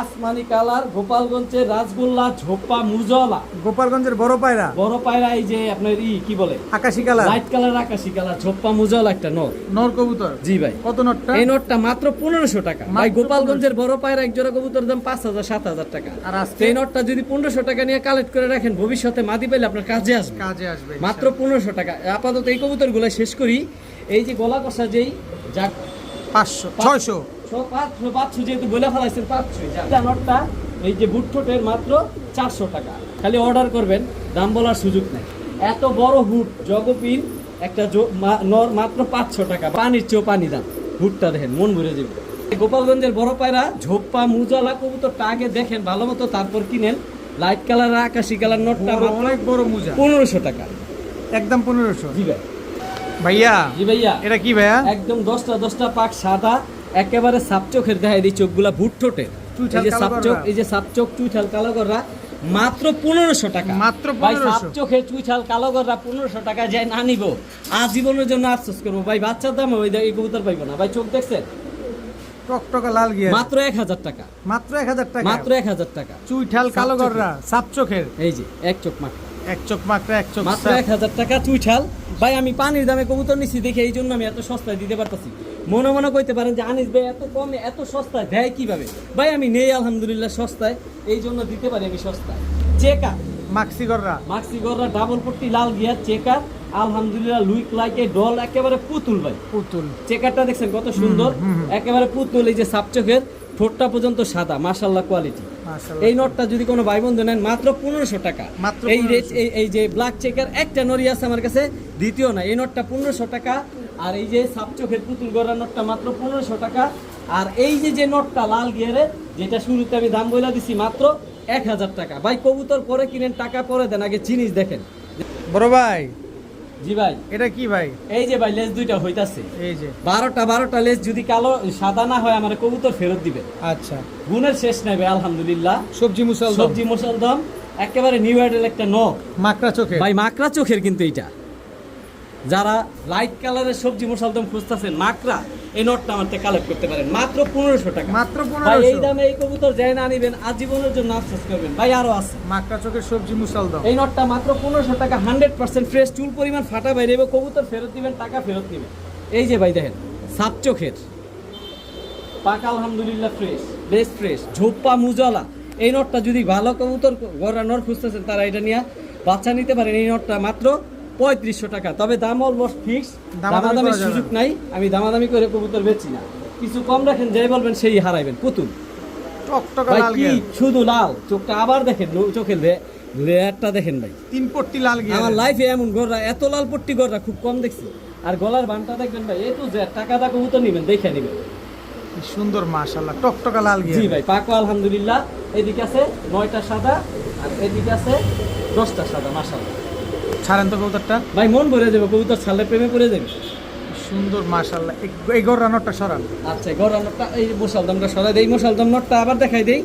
আসমানি কালার, গোপালগঞ্জের রাসগোল্লা, ঝোপা মুজলা, গোপালগঞ্জের বড় পায়রা, বড় পায়রা। এই যে আপনার কি বলে, আকাশি কালার, লাইট কালার, আকাশি কালার, ঝোপা মুজলা একটা নর। নর কবুতর। জি ভাই। কত নটটা? এই নোটটা মাত্র 1500 টাকা। ভাই মাত্র গোপালগঞ্জের বড় পায়রা এক জোড়া কবুতর দাম 5000 7000 টাকা। আর আজকে এই নোটটা যদি 1500 টাকা নিয়ে কালেক্ট করে রাখেন, ভবিষ্যতে মাদি পেলে আপনার কাজে আসবে। কাজে আসবে মাত্র 1500 টাকা। আপাতত এই কবুতরগুলো শেষ করি। এই যে গলা কষা যেই যাক 500 600 500 যেহেতু বলে ফেলাইছেন 500 যা নোটটা। এই যে বুটঠোঁটের মাত্র 400 টাকা। খালি অর্ডার করবেন, দাম বলার সুযোগ নাই। এত বড় হুট জগপিন একটা নর মাত্র 500 টাকা। পানির চেয়েও পানি দাম। হুটটা দেখেন, মন ভরে যাবে। গোপালগঞ্জের বড় পায়রা, ঝোপ্পা মুজালা কবুতরটা আগে দেখেন ভালো মতো, তারপর কিনেন। লাইট কালার, আকাশি কালার নটটা বড়, অনেক বড় মুজা। 1500 টাকা। একদম 1500। জি ভাই। ভাইয়া জি ভাইয়া। এটা কি ভাইয়া? একদম 10টা পাক সাদা, একেবারে সাপ চোখের দেখায় এই চোখগুলা ভুট্টোটের। চুইঠাল এই যে কালো সাপ চোখ, গররা। এই যে সাপ চোখ চুইঠাল কালো গররা, মাত্র 1500 টাকা। মাত্র ভাই 1500। সাপ চোখের চুইঠাল কালো গররা 1500 টাকা যায় না নিব, আজীবনের জন্য আফসোস করবো ভাই। বাচ্চার দাম ওই এই কবুতর পাইবো না ভাই। চোখ দেখছেন, টকটকা লাল গিয়া। মাত্র 1000 টাকা। মাত্র 1000 টাকা। মাত্র 1000 টাকা। চুইঠাল কালো সাপ চোখের। গররা, সাপ চোখের। এই যে এক চোখ মাত্র, এক চোখ মাত্র, এক চোখ মাত্র সাপ। 1000 টাকা চুইঠাল। ভাই আমি পানির দামে কবুতর নিছি দেখে এই জন্য আমি এত সস্তায় দিতে পারতাছি। মনে মনে কইতে পারেন যে আনিস ভাই এত কমে এত সস্তায় দেয় কিভাবে? ভাই আমি নেই আলহামদুলিল্লাহ সস্তায়, এই জন্য দিতে পারি আমি সস্তায়। চেকার মাক্সি গররা। মাক্সি গররা, ডাবল পট্টি লাল গিয়ার চেকার, আলহামদুলিল্লাহ লুইক লাইকে ডল, একেবারে পুতুল ভাই। পুতুল। চেকারটা দেখছেন কত সুন্দর, একেবারে পুতুল। এই যে সাপ চোখের, ঠোঁটটা পর্যন্ত সাদা, মাশাআল্লাহ কোয়ালিটি। মাশাআল্লাহ। এই নটটা যদি কোনো ভাই বন্ধু নেন মাত্র 1500 টাকা। মাত্র এই 1500 এই যে ব্ল্যাক চেকার একটা নরি আছে আমার কাছে, দ্বিতীয় না। এই নটটা 1500 টাকা। আর এই যে সাপ চোখের পুতুল গড়া নটটা মাত্র 1500 টাকা। আর এই যে নটটা লাল গিয়ারের, যেটা শুরুতে আমি দাম বলে দিছি মাত্র 1000 টাকা। ভাই কবুতর পরে কিনেন, টাকা পরে দেন, আগে জিনিস দেখেন। বড় ভাই জি ভাই। এটা কি ভাই? এই যে ভাই লেজ দুইটা হইতাছে, এই যে 12টা লেজ যদি কালো সাদা না হয় আমার কবুতর ফেরত দিবে। আচ্ছা। গুণের শেষ নাই ভাই আলহামদুলিল্লাহ। সবজি মুসলদম। সবজি মশালদম, একেবারে নিউ আইডেল একটা নখ। মাকড়া চোখে। ভাই মাকড়া চোখের কিন্তু এইটা, যারা লাইট কালারের সবজি মশালদম খুঁজতেছেন মাকড়া, এই নটটা আমার থেকে কালেক্ট করতে পারেন মাত্র 1500 টাকা। মাত্র ভাই এই 1500। দামে এই কবুতর যায় না নিবেন, আজীবনের জন্য আফসোস করবেন ভাই। আরো আছে মাকড়া চোখের সবজি মুসলদম। এই নটটা মাত্র 1500 টাকা। 100% ফ্রেশ, চুল পরিমাণ ফাটা বাইরে, কবুতর ফেরত দিবেন, টাকা ফেরত দিবেন। এই যে ভাই দেখেন সাপ চোখের পাকা, আলহামদুলিল্লাহ ফ্রেশ, বেশ ফ্রেশ, ঝোপ্পা মুজলা। এই নটটা যদি ভালো কবুতর গড়া নর খুঁজতেছেন তারা এটা নিয়ে বাচ্চা নিতে পারেন। এই নটটা মাত্র 3500 টাকা। তবে দাম অলমোস্ট ফিক্স, দামাদামি দামাদামির করা যাবে সুযোগ না। নাই। আমি দামাদামি করে কবুতর বেচি না, কিছু কম রাখেন, যাই বলবেন সেই হারাইবেন। পুতুল টকটকা ভাই লাল কি গিয়া। শুধু লাল চোখটা, আবার দেখেন চোখের লেয়ারটা দেখেন ভাই। তিন পট্টি লাল গিয়া। আমার লাইফে এমন গররা, এত লাল পট্টি গররা খুব কম দেখছি। আর গলার বানটা দেখবেন ভাই, এ তো যে টাকা দা কবুতর নিবেন, দেখে নিবেন। কি সুন্দর মাশাআল্লাহ, টকটকা লাল গিয়া। জি ভাই পাকো আলহামদুলিল্লাহ। এদিকে আছে 9টা সাদা, আর এদিকে আছে 10টা সাদা। মাশাআল্লাহ ছাড়েন তো কবুতরটা। ভাই মন ভরে যাবে, কবুতর ছাড়লে প্রেমে পড়ে যাবে। সুন্দর মাশাআল্লাহ। এই গররা নটটা সরান। আচ্ছা গররা নটটা, এই মশালদমটা সরাই দেই। মশালদম নটটা আবার দেখাই দেই।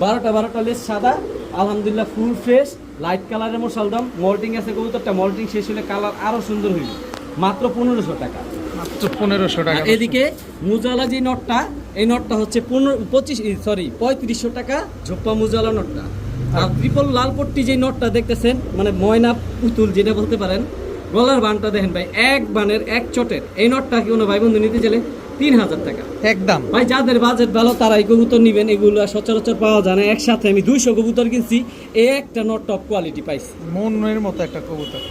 12টা লেস সাদা, আলহামদুলিল্লাহ ফুল ফ্রেশ, লাইট কালারের মশালদম। মল্টিং আছে কবুতরটা, মল্টিং শেষ হলে কালার আরো সুন্দর হইল। মাত্র 1500 টাকা। মাত্র 1500 টাকা। আর এদিকে মুজালা যে নটটা, এই নটটা হচ্ছে 3500 টাকা। ঝোপ্পা মুজালা নটটা আর ট্রিপল লাল পট্টি যে নটটা দেখতেছেন মানে ময়না পুতুল যেটা বলতে পারেন, গলার বানটা দেখেন ভাই, এক বানের এক চটের। এই নটটা কি কোনো ভাই বন্ধু নিতে চাইলে 3000 টাকা একদম। ভাই। যাদের বাজেট ভালো তারা এই কবুতর নিবেন, এগুলো সচরাচর পাওয়া যায় না। একসাথে আমি 200 কবুতর কিনছি, এই একটা নট টপ কোয়ালিটি পাইছি। মনের মতো একটা কবুতর।